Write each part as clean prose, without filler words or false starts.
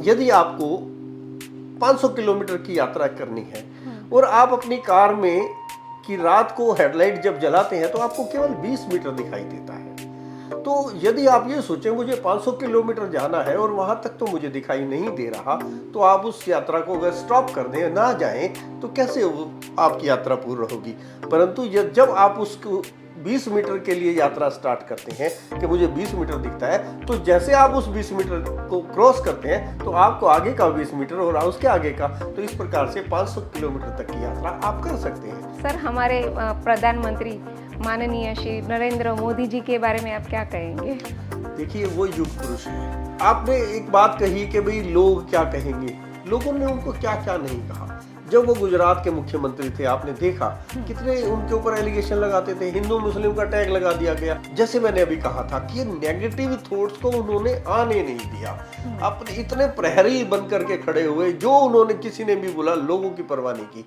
यदि आपको 500 किलोमीटर की यात्रा करनी है और आप अपनी कार में की रात को हेडलाइट जब जलाते हैं तो आपको केवल 20 मीटर दिखाई देता है। तो यदि आप ये सोचें मुझे 500 किलोमीटर जाना है और वहां तक तो मुझे दिखाई नहीं दे रहा, तो आप उस यात्रा को अगर स्टॉप कर दें, ना जाएं, तो कैसे वो आपकी यात्रा पूर्ण होगी। परंतु जब आप उसको 20 मीटर के लिए यात्रा स्टार्ट करते हैं कि मुझे 20 मीटर दिखता है, तो जैसे आप उस 20 मीटर को क्रॉस करते हैं तो आपको आगे का 20 मीटर और उसके आगे का, तो इस प्रकार से 500 किलोमीटर तक की यात्रा आप कर सकते हैं। सर, हमारे प्रधानमंत्री माननीय श्री नरेंद्र मोदी जी के बारे में आप क्या कहेंगे? देखिए, वो युग पुरुष है। आपने एक बात कही कि भाई लोग क्या कहेंगे, लोगों ने उनको क्या क्या नहीं कहा। जब वो गुजरात के मुख्यमंत्री थे, आपने देखा कितने उनके ऊपर एलिगेशन लगाते थे, हिंदू मुस्लिम का टैग लगा दिया गया। जैसे मैंने अभी कहा था कि नेगेटिव थॉट्स को उन्होंने आने नहीं दिया। अपने इतने प्रहरी बन करके खड़े हुए, जो उन्होंने किसी ने भी बोला, लोगों की परवाह नहीं की।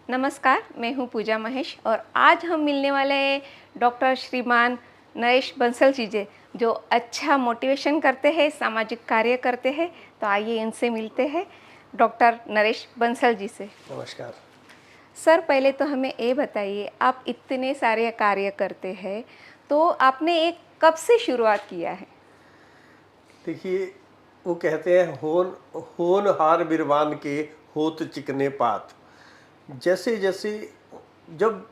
नमस्कार, मैं हूं पूजा महेश और आज हम मिलने वाले हैं डॉक्टर श्रीमान नरेश बंसल जी से, जो अच्छा मोटिवेशन करते हैं, सामाजिक कार्य करते हैं। तो आइए इनसे मिलते हैं, डॉक्टर नरेश बंसल जी से। नमस्कार सर, पहले तो हमें ये बताइए, आप इतने सारे कार्य करते हैं, तो आपने एक कब से शुरुआत किया है? देखिए, वो कहते हैं होनहार बिरवान के होत चिकने पात। जैसे जैसे जब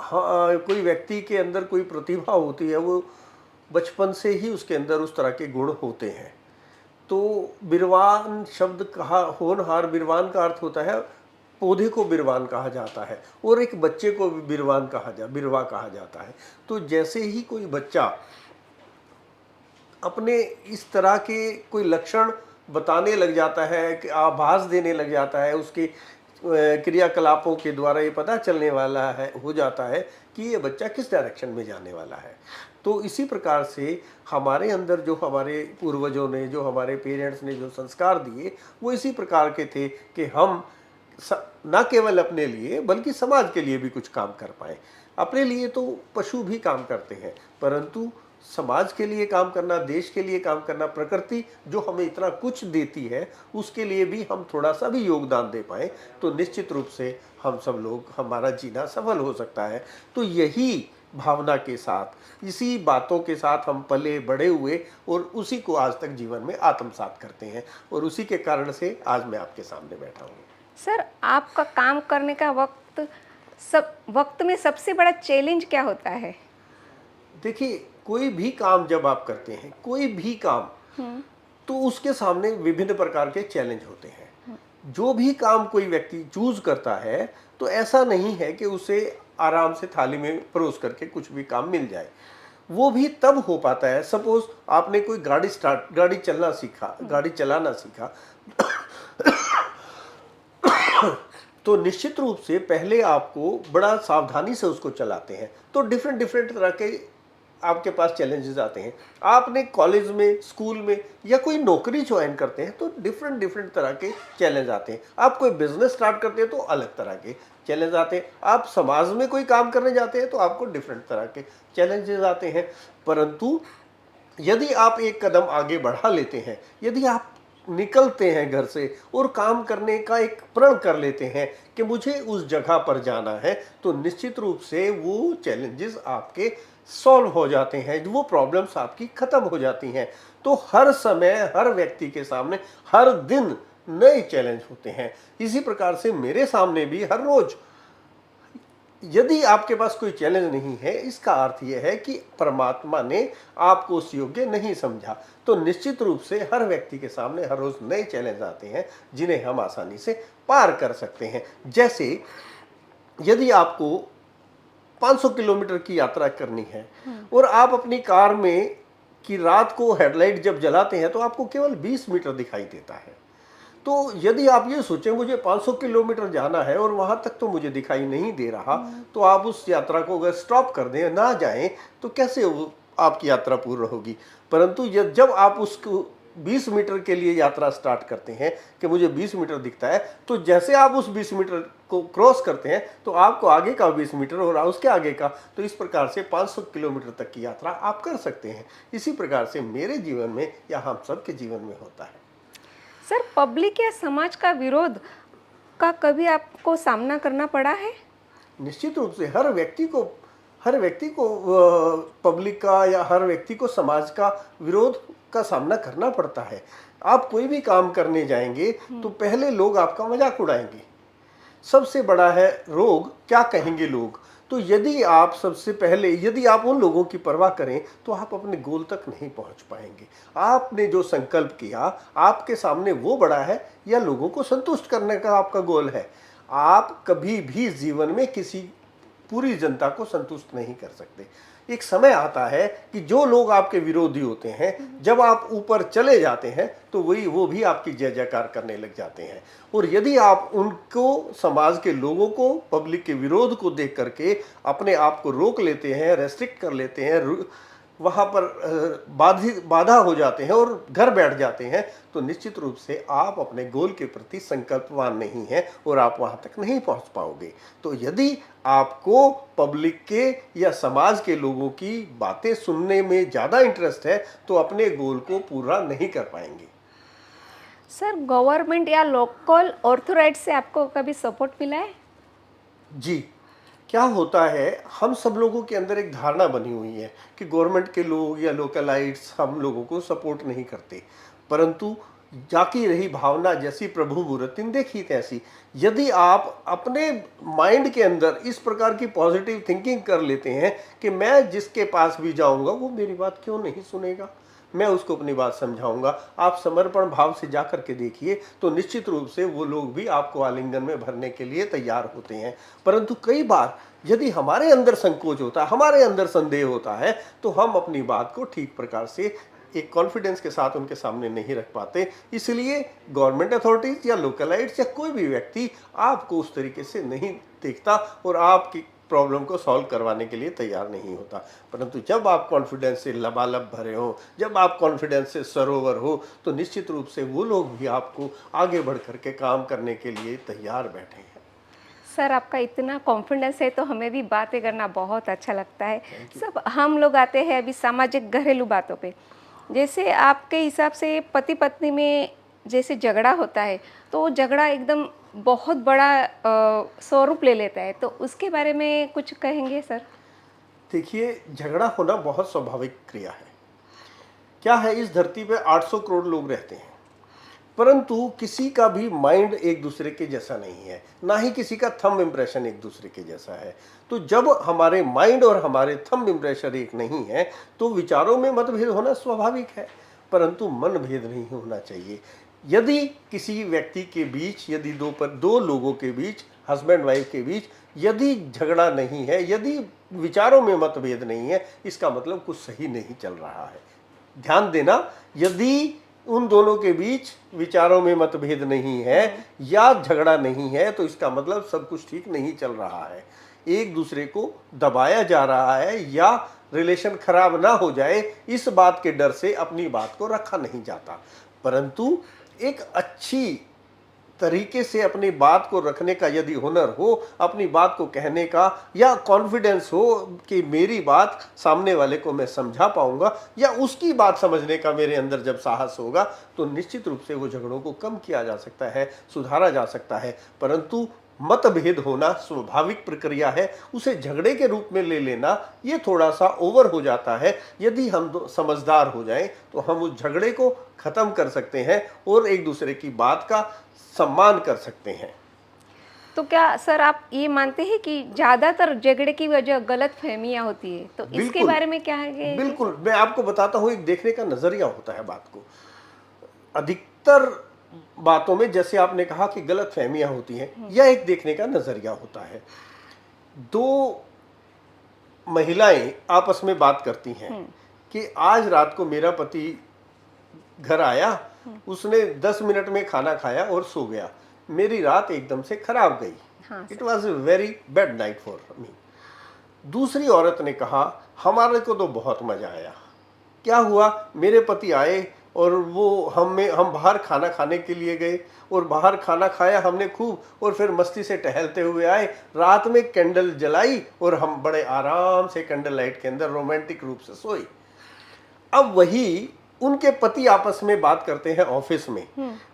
कोई व्यक्ति के अंदर कोई प्रतिभा होती है, वो बचपन से ही उसके अंदर उस तरह के गुण होते हैं। तो बिरवान शब्द कहा, होनहार बिरवान का अर्थ होता है पौधे को बिरवान कहा जाता है, और एक बच्चे को भी बिरवा कहा जाता है। तो जैसे ही कोई बच्चा अपने इस तरह के कोई लक्षण बताने लग जाता है, कि आभास देने लग जाता है, उसके क्रियाकलापों के द्वारा ये पता चलने वाला है, हो जाता है कि ये बच्चा किस डायरेक्शन में जाने वाला है। तो इसी प्रकार से हमारे अंदर जो हमारे पूर्वजों ने, जो हमारे पेरेंट्स ने जो संस्कार दिए, वो इसी प्रकार के थे कि हम न केवल अपने लिए बल्कि समाज के लिए भी कुछ काम कर पाए। अपने लिए तो पशु भी काम करते हैं, परंतु समाज के लिए काम करना, देश के लिए काम करना, प्रकृति जो हमें इतना कुछ देती है, उसके लिए भी हम थोड़ा सा भी योगदान दे पाए, तो निश्चित रूप से हम सब लोग, हमारा जीना सफल हो सकता है। तो यही भावना के साथ, इसी बातों के साथ हम पले बड़े हुए और उसी को आज तक जीवन में आत्मसात करते हैं, और उसी के कारण से आज मैं आपके सामने बैठा हूँ। सर, आपका काम करने का वक्त में सबसे बड़ा चैलेंज क्या होता है? देखिए, कोई भी काम जब आप करते हैं, कोई भी काम, तो उसके सामने विभिन्न प्रकार के चैलेंज होते हैं। जो भी काम कोई व्यक्ति चूज करता है, तो ऐसा नहीं है कि उसे आराम से थाली में परोस करके कुछ भी काम मिल जाए। वो भी तब हो पाता है, सपोज आपने कोई गाड़ी चलाना सीखा तो निश्चित रूप से पहले आपको बड़ा सावधानी से उसको चलाते हैं, तो डिफरेंट डिफरेंट तरह के आपके पास चैलेंजेस आते हैं। आपने कॉलेज में, स्कूल में या कोई नौकरी ज्वाइन करते हैं, तो डिफरेंट डिफरेंट तरह के चैलेंज आते हैं। आप कोई बिजनेस स्टार्ट करते हैं तो अलग तरह के चैलेंज आते हैं। आप समाज में कोई काम करने जाते हैं तो आपको डिफरेंट तरह के चैलेंजेस आते हैं। परंतु यदि आप एक कदम आगे बढ़ा लेते हैं, यदि आप निकलते हैं घर से और काम करने का एक प्रण कर लेते हैं कि मुझे उस जगह पर जाना है, तो निश्चित रूप से वो चैलेंजेस आपके सॉल्व हो जाते हैं, वो प्रॉब्लम्स आपकी खत्म हो जाती हैं। तो हर समय, हर व्यक्ति के सामने हर दिन नए चैलेंज होते हैं। इसी प्रकार से मेरे सामने भी हर रोज, यदि आपके पास कोई चैलेंज नहीं है, इसका अर्थ यह है कि परमात्मा ने आपको उस योग्य नहीं समझा। तो निश्चित रूप से हर व्यक्ति के सामने हर रोज नए चैलेंज आते हैं, जिन्हें हम आसानी से पार कर सकते हैं। जैसे यदि आपको 500 किलोमीटर की यात्रा करनी है और आप अपनी कार में की रात को हेडलाइट जब जलाते हैं, तो आपको केवल 20 मीटर दिखाई देता है। तो यदि आप ये सोचें मुझे 500 किलोमीटर जाना है और वहां तक तो मुझे दिखाई नहीं दे रहा, तो आप उस यात्रा को अगर स्टॉप कर दें, ना जाएं, तो कैसे वो आपकी यात्रा पूर्ण होगी। परंतु जब आप उसको 20 मीटर के लिए यात्रा स्टार्ट करते हैं कि मुझे 20 मीटर दिखता है, तो जैसे आप उस 20 मीटर को क्रॉस करते हैं, तो आपको आगे का 20 मीटर और उसके आगे का, तो इस प्रकार से 500 किलोमीटर तक की यात्रा आप कर सकते हैं। इसी प्रकार से मेरे जीवन में या हम सबके जीवन में होता है। सर, पब्लिक या समाज का विरोध का कभी आपको सामना करना पड़ा है? निश्चित रूप से हर व्यक्ति को पब्लिक का या हर व्यक्ति को समाज का विरोध का सामना करना पड़ता है। आप कोई भी काम करने जाएंगे तो पहले लोग आपका मजाक उड़ाएंगे। सबसे बड़ा है रोग, क्या कहेंगे लोग। तो यदि आप उन लोगों की परवाह करें तो आप अपने गोल तक नहीं पहुंच पाएंगे। आपने जो संकल्प किया, आपके सामने वो बड़ा है या लोगों को संतुष्ट करने का आपका गोल है। आप कभी भी जीवन में किसी पूरी जनता को संतुष्ट नहीं कर सकते। एक समय आता है कि जो लोग आपके विरोधी होते हैं, जब आप ऊपर चले जाते हैं तो वो भी आपकी जय जयकार करने लग जाते हैं। और यदि आप उनको, समाज के लोगों को, पब्लिक के विरोध को देख करके अपने आप को रोक लेते हैं, रेस्ट्रिक्ट कर लेते हैं, वहाँ पर बाधा हो जाते हैं और घर बैठ जाते हैं, तो निश्चित रूप से आप अपने गोल के प्रति संकल्पवान नहीं हैं और आप वहाँ तक नहीं पहुँच पाओगे। तो यदि आपको पब्लिक के या समाज के लोगों की बातें सुनने में ज़्यादा इंटरेस्ट है तो अपने गोल को पूरा नहीं कर पाएंगे। सर, गवर्नमेंट या लोकल ऑथोराइटी से आपको कभी सपोर्ट मिला है? जी, क्या होता है, हम सब लोगों के अंदर एक धारणा बनी हुई है कि गवर्नमेंट के लोग या लोकलाइट्स हम लोगों को सपोर्ट नहीं करते, परंतु जाकी रही भावना जैसी प्रभु मूर्तिन देखी तैसी। यदि आप अपने माइंड के अंदर इस प्रकार की पॉजिटिव थिंकिंग कर लेते हैं कि मैं जिसके पास भी जाऊंगा वो मेरी बात क्यों नहीं सुनेगा, मैं उसको अपनी बात समझाऊंगा, आप समर्पण भाव से जा कर के देखिए तो निश्चित रूप से वो लोग भी आपको आलिंगन में भरने के लिए तैयार होते हैं। परंतु कई बार यदि हमारे अंदर संकोच होता है, हमारे अंदर संदेह होता है, तो हम अपनी बात को ठीक प्रकार से एक कॉन्फिडेंस के साथ उनके सामने नहीं रख पाते। इसलिए गवर्नमेंट अथॉरिटीज या लोकलाइट्स या कोई भी व्यक्ति आपको उस तरीके से नहीं देखता और आपकी प्रॉब्लम को सॉल्व करवाने के लिए तैयार नहीं होता। परंतु जब आप कॉन्फिडेंस से लबालब भरे हो, जब आप कॉन्फिडेंस से सरोवर हो, तो निश्चित रूप से वो लोग भी आपको आगे बढ़ करके काम करने के लिए तैयार बैठे हैं। सर, आपका इतना कॉन्फिडेंस है तो हमें भी बातें करना बहुत अच्छा लगता है। सब हम लोग आते हैं अभी सामाजिक घरेलू बातों पे। जैसे आपके हिसाब से पति पत्नी में जैसे झगड़ा होता है तो वो झगड़ा एकदम बहुत बड़ा स्वरूप ले लेता है, तो उसके बारे में कुछ कहेंगे सर? देखिए, झगड़ा होना बहुत स्वाभाविक क्रिया है। क्या है, इस धरती पे 800 करोड़ लोग रहते हैं, परंतु किसी का भी माइंड एक दूसरे के जैसा नहीं है, ना ही किसी का थंब इम्प्रेशन एक दूसरे के जैसा है। तो जब हमारे माइंड और हमारे थंब इम्प्रेशन एक नहीं है तो विचारों में मतभेद होना स्वाभाविक है, परंतु मनभेद नहीं होना चाहिए। यदि किसी व्यक्ति के बीच, यदि दो लोगों के बीच, हस्बैंड वाइफ के बीच यदि झगड़ा नहीं है, यदि विचारों में मतभेद नहीं है, इसका मतलब कुछ सही नहीं चल रहा है। ध्यान देना, यदि उन दोनों के बीच विचारों में मतभेद नहीं है या झगड़ा नहीं है तो इसका मतलब सब कुछ ठीक नहीं चल रहा है। एक दूसरे को दबाया जा रहा है या रिलेशन खराब ना हो जाए इस बात के डर से अपनी बात को रखा नहीं जाता। परंतु एक अच्छी तरीके से अपनी बात को रखने का यदि हुनर हो, अपनी बात को कहने का या कॉन्फिडेंस हो कि मेरी बात सामने वाले को मैं समझा पाऊंगा या उसकी बात समझने का मेरे अंदर जब साहस होगा, तो निश्चित रूप से वो झगड़ों को कम किया जा सकता है, सुधारा जा सकता है। परंतु मतभेद होना स्वाभाविक प्रक्रिया है, उसे झगड़े के रूप में ले लेना ये थोड़ा सा ओवर हो जाता है। यदि हम समझदार हो जाएं तो हम उस झगड़े को खत्म कर सकते हैं और एक दूसरे की बात का सम्मान कर सकते हैं। तो क्या सर आप ये मानते हैं कि ज़्यादातर झगड़े की वजह गलत फहमियाँ होती है, तो इसके बिल्कुल, बारे में क्या है? बिल्कुल, मैं आपको बताता हूँ, एक देखने का नजरिया होता है बात को। अधिकतर बातों में जैसे आपने कहा कि गलत फहमियां होती हैं, यह एक देखने का नजरिया होता है। दो महिलाएं आपस में बात करती हैं कि आज रात को मेरा पति घर आया, उसने 10 मिनट में खाना खाया और सो गया, मेरी रात एकदम से खराब गई। हाँ, it was a very bad night for me. दूसरी औरत ने कहा हमारे को तो बहुत मजा आया। क्या हुआ, मेरे पति आए और वो हम बाहर खाना खाने के लिए गए और बाहर खाना खाया हमने खूब, और फिर मस्ती से टहलते हुए आए, रात में कैंडल जलाई और हम बड़े आराम से कैंडल लाइट के अंदर रोमांटिक रूप से सोए। अब वही उनके पति आपस में बात करते हैं ऑफिस में।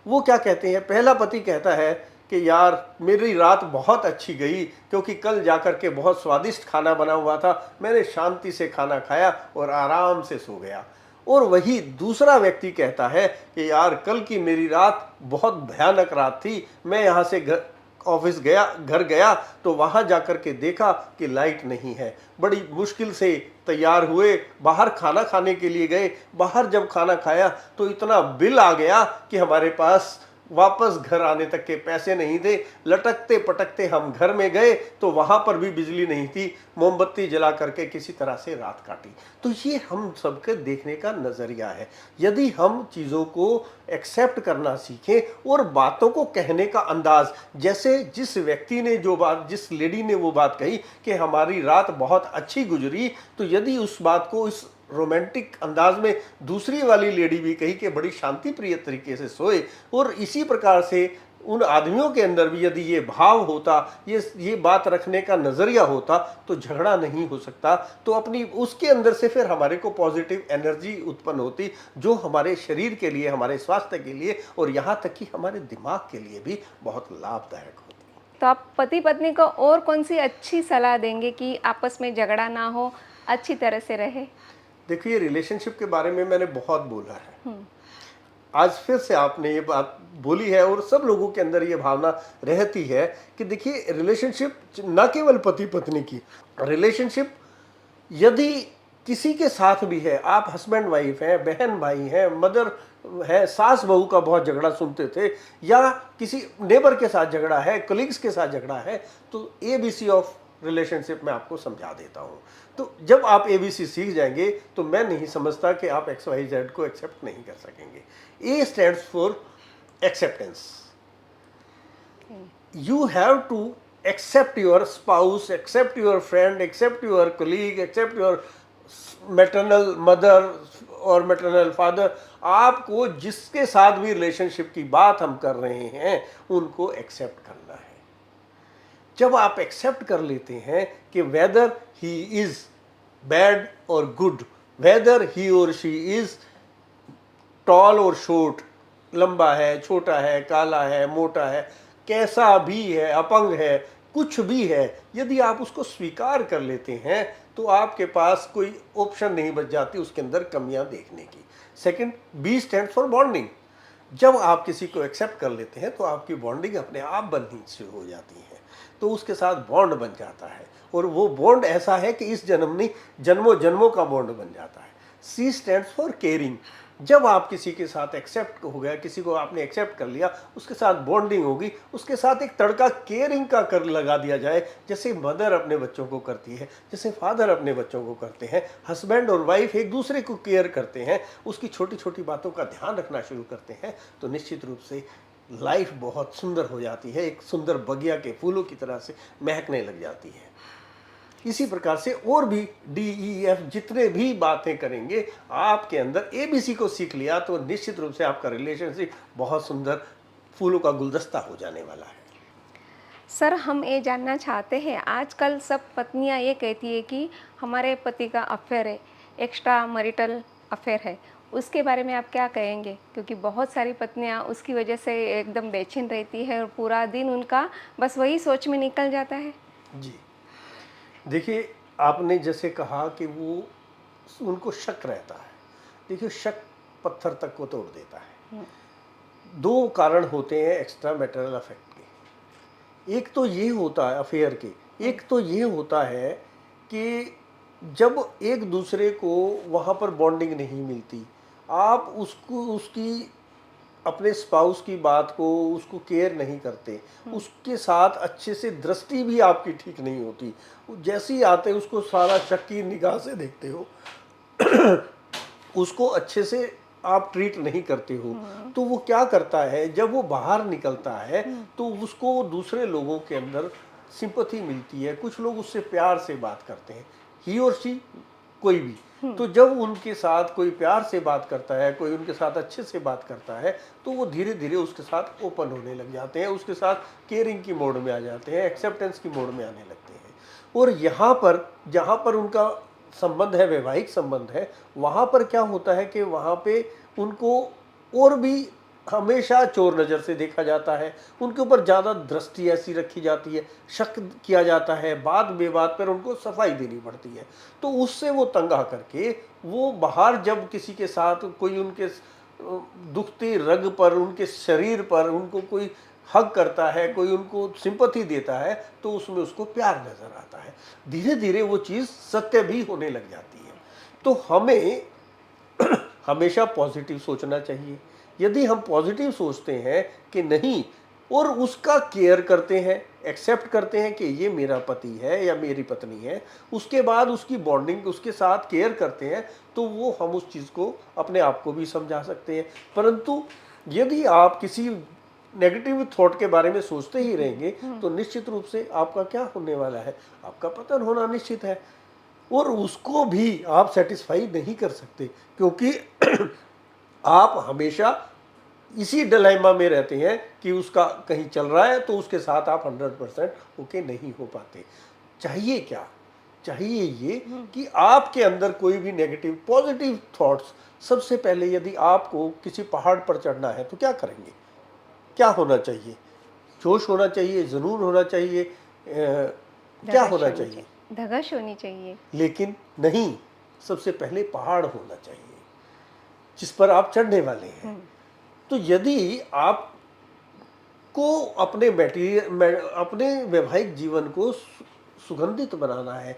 वो क्या कहते हैं, पहला पति कहता है कि यार मेरी रात बहुत अच्छी गई क्योंकि कल जाकर के बहुत स्वादिष्ट खाना बना हुआ था, मैंने शांति से खाना खाया और आराम से सो गया। और वही दूसरा व्यक्ति कहता है कि यार कल की मेरी रात बहुत भयानक रात थी, मैं यहाँ से घर गया तो वहाँ जाकर के देखा कि लाइट नहीं है, बड़ी मुश्किल से तैयार हुए, बाहर खाना खाने के लिए गए, बाहर जब खाना खाया तो इतना बिल आ गया कि हमारे पास वापस घर आने तक के पैसे नहीं थे। लटकते पटकते हम घर में गए तो वहां पर भी बिजली नहीं थी, मोमबत्ती जला करके किसी तरह से रात काटी। तो ये हम सबके देखने का नजरिया है। यदि हम चीज़ों को एक्सेप्ट करना सीखें और बातों को कहने का अंदाज, जैसे जिस व्यक्ति ने जो बात, जिस लेडी ने वो बात कही कि हमारी रात बहुत अच्छी गुजरी, तो यदि उस बात को इस रोमांटिक अंदाज में दूसरी वाली लेडी भी कही कि बड़ी शांति प्रिय तरीके से सोए, और इसी प्रकार से उन आदमियों के अंदर भी यदि ये भाव होता, ये बात रखने का नज़रिया होता, तो झगड़ा नहीं हो सकता। तो अपनी उसके अंदर से फिर हमारे को पॉजिटिव एनर्जी उत्पन्न होती, जो हमारे शरीर के लिए, हमारे स्वास्थ्य के लिए और यहाँ तक कि हमारे दिमाग के लिए भी बहुत लाभदायक होती। तो आप पति पत्नी को और कौन सी अच्छी सलाह देंगे कि आपस में झगड़ा ना हो, अच्छी तरह से रहे? देखिए, रिलेशनशिप के बारे में मैंने बहुत बोला है, आज फिर से आपने ये बात बोली है और सब लोगों के अंदर ये भावना रहती है कि देखिए, रिलेशनशिप न केवल पति पत्नी की रिलेशनशिप, यदि किसी के साथ भी है, आप हस्बैंड वाइफ हैं, बहन भाई हैं, मदर है, सास बहू का बहुत झगड़ा सुनते थे, या किसी नेबर के साथ झगड़ा है, कलीग्स के साथ झगड़ा है, तो ABC ऑफ रिलेशनशिप में आपको समझा देता हूँ। तो जब आप ABC सीख जाएंगे तो मैं नहीं समझता कि आप XYZ को एक्सेप्ट नहीं कर सकेंगे। A stands for acceptance. You have to accept your spouse, accept your friend, accept your colleague, accept your maternal mother और maternal father। आपको जिसके साथ भी रिलेशनशिप की बात हम कर रहे हैं उनको एक्सेप्ट करना है। जब आप एक्सेप्ट कर लेते हैं कि वेदर ही इज बैड और गुड, वेदर ही और शी इज टॉल और शॉर्ट, लंबा है, छोटा है, काला है, मोटा है, कैसा भी है, अपंग है, कुछ भी है, यदि आप उसको स्वीकार कर लेते हैं तो आपके पास कोई ऑप्शन नहीं बच जाती उसके अंदर कमियां देखने की। Second, B stands for bonding. जब आप किसी को एक्सेप्ट कर लेते हैं तो आपकी बॉन्डिंग अपने आप बननी शुरू हो जाती है, तो उसके साथ बॉन्ड बन जाता है, और वो बॉन्ड ऐसा है कि इस जन्म नहीं, जन्मों जन्मों का बॉन्ड बन जाता है। C stands for caring. जब आप किसी के साथ एक्सेप्ट हो गया, किसी को आपने एक्सेप्ट कर लिया, उसके साथ बॉन्डिंग होगी, उसके साथ एक तड़का केयरिंग का कर लगा दिया जाए, जैसे मदर अपने बच्चों को करती है, जैसे फादर अपने बच्चों को करते हैं, हस्बैंड और वाइफ एक दूसरे को केयर करते हैं, उसकी छोटी छोटी बातों का ध्यान रखना शुरू करते हैं, तो निश्चित रूप से लाइफ बहुत सुंदर हो जाती है, एक सुंदर बगिया के फूलों की तरह से महकने लग जाती है। इसी प्रकार से और भी DEF जितने भी बातें करेंगे, आपके अंदर ABC को सीख लिया तो निश्चित रूप से आपका रिलेशनशिप बहुत सुंदर फूलों का गुलदस्ता हो जाने वाला है। सर, हम ये जानना चाहते हैं, आजकल सब पत्नियां ये कहती है कि हमारे पति का अफेयर है, एक्स्ट्रा मैरिटल अफेयर है, उसके बारे में आप क्या कहेंगे? क्योंकि बहुत सारी पत्नियां उसकी वजह से एकदम बेचैन रहती है और पूरा दिन उनका बस वही सोच में निकल जाता है। जी, देखिए, आपने जैसे कहा कि वो उनको शक रहता है। देखिए, शक पत्थर तक को तोड़ देता है। दो कारण होते हैं एक्स्ट्रा मैरिटल अफेक्ट के। एक तो ये होता है अफेयर के, एक तो ये होता है कि जब एक दूसरे को वहाँ पर बॉन्डिंग नहीं मिलती, आप उसको उसकी अपने स्पाउस की बात को उसको केयर नहीं करते, उसके साथ अच्छे से दृष्टि भी आपकी ठीक नहीं होती, जैसे ही आते उसको सारा शक की निगाह से देखते हो, उसको अच्छे से आप ट्रीट नहीं करते हो, तो वो क्या करता है, जब वो बाहर निकलता है तो उसको दूसरे लोगों के अंदर सिंपैथी मिलती है, कुछ लोग उससे प्यार से बात करते हैं, ही और शी कोई भी। तो जब उनके साथ कोई प्यार से बात करता है, कोई उनके साथ अच्छे से बात करता है, तो वो धीरे धीरे उसके साथ ओपन होने लग जाते हैं, उसके साथ केयरिंग की मोड में आ जाते हैं, एक्सेप्टेंस की मोड में आने लगते हैं। और यहाँ पर जहाँ पर उनका संबंध है, वैवाहिक संबंध है, वहाँ पर क्या होता है कि वहाँ पे उनको और भी हमेशा चोर नज़र से देखा जाता है, उनके ऊपर ज़्यादा दृष्टि ऐसी रखी जाती है, शक किया जाता है, बात बेबात पर उनको सफाई देनी पड़ती है। तो उससे वो तंग आ करके वो बाहर जब किसी के साथ कोई उनके दुखती रग पर, उनके शरीर पर उनको कोई हक करता है, कोई उनको सिंपैथी देता है, तो उसमें उसको प्यार नज़र आता है। धीरे धीरे वो चीज़ सत्य भी होने लग जाती है। तो हमें हमेशा पॉजिटिव सोचना चाहिए। यदि हम पॉजिटिव सोचते हैं कि नहीं और उसका केयर करते हैं, एक्सेप्ट करते हैं कि ये मेरा पति है या मेरी पत्नी है, उसके बाद उसकी बॉन्डिंग उसके साथ केयर करते हैं, तो वो हम उस चीज़ को अपने आप को भी समझा सकते हैं। परंतु यदि आप किसी नेगेटिव थॉट के बारे में सोचते ही रहेंगे तो निश्चित रूप से आपका क्या होने वाला है, आपका पतन होना निश्चित है। और उसको भी आप सेटिस्फाई नहीं कर सकते, क्योंकि आप हमेशा इसी डिलेमा में रहते हैं कि उसका कहीं चल रहा है तो उसके साथ आप 100% ओके नहीं हो पाते। चाहिए क्या? चाहिए ये कि आपके अंदर कोई भी नेगेटिव पॉजिटिव थॉट्स, सबसे पहले यदि आपको किसी पहाड़ पर चढ़ना है तो क्या करेंगे? क्या होना चाहिए? जोश होना चाहिए, जुनून होना चाहिए, क्या होना चाहिए? धगश होनी चाहिए। लेकिन नहीं, सबसे पहले पहाड़ होना चाहिए जिस पर आप चढ़ने वाले हैं। तो यदि आपको अपने अपने वैवाहिक जीवन को सुगंधित बनाना है,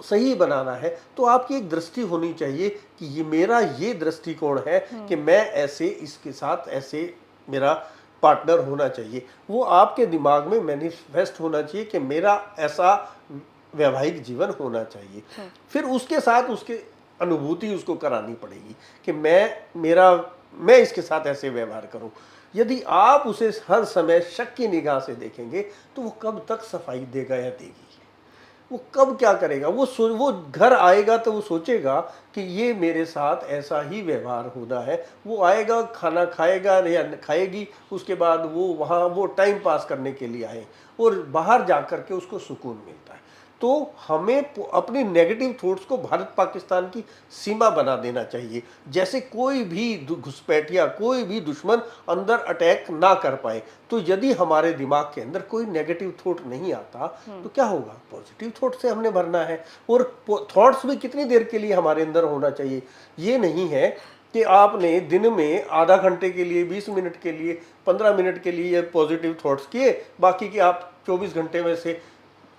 सही बनाना है, तो आपकी एक दृष्टि होनी चाहिए कि ये मेरा ये दृष्टिकोण है कि मैं ऐसे इसके साथ ऐसे मेरा पार्टनर होना चाहिए। वो आपके दिमाग में मैनिफेस्ट होना चाहिए कि मेरा ऐसा वैवाहिक जीवन होना चाहिए। फिर उसके साथ उसके अनुभूति उसको करानी पड़ेगी कि मैं इसके साथ ऐसे व्यवहार करूं। यदि आप उसे हर समय शक की निगाह से देखेंगे तो वो कब तक सफाई देगा या देगी? वो कब क्या करेगा? वो घर आएगा तो वो सोचेगा कि ये मेरे साथ ऐसा ही व्यवहार होना है। वो आएगा, खाना खाएगा या खाएगी, उसके बाद वो टाइम पास करने के लिए आए और बाहर जा कर के उसको सुकून मिलता है। तो हमें अपनी नेगेटिव थॉट्स को भारत पाकिस्तान की सीमा बना देना चाहिए, जैसे कोई भी घुसपैठिया, कोई भी दुश्मन अंदर अटैक ना कर पाए। तो यदि हमारे दिमाग के अंदर कोई नेगेटिव थॉट नहीं आता तो क्या होगा? पॉजिटिव थॉट से हमने भरना है। और थॉट्स भी कितनी देर के लिए हमारे अंदर होना चाहिए? ये नहीं है कि आपने दिन में आधा घंटे के लिए, 20 मिनट के लिए, 15 मिनट के लिए पॉजिटिव थॉट्स किए, बाकी की आप 24 घंटे में से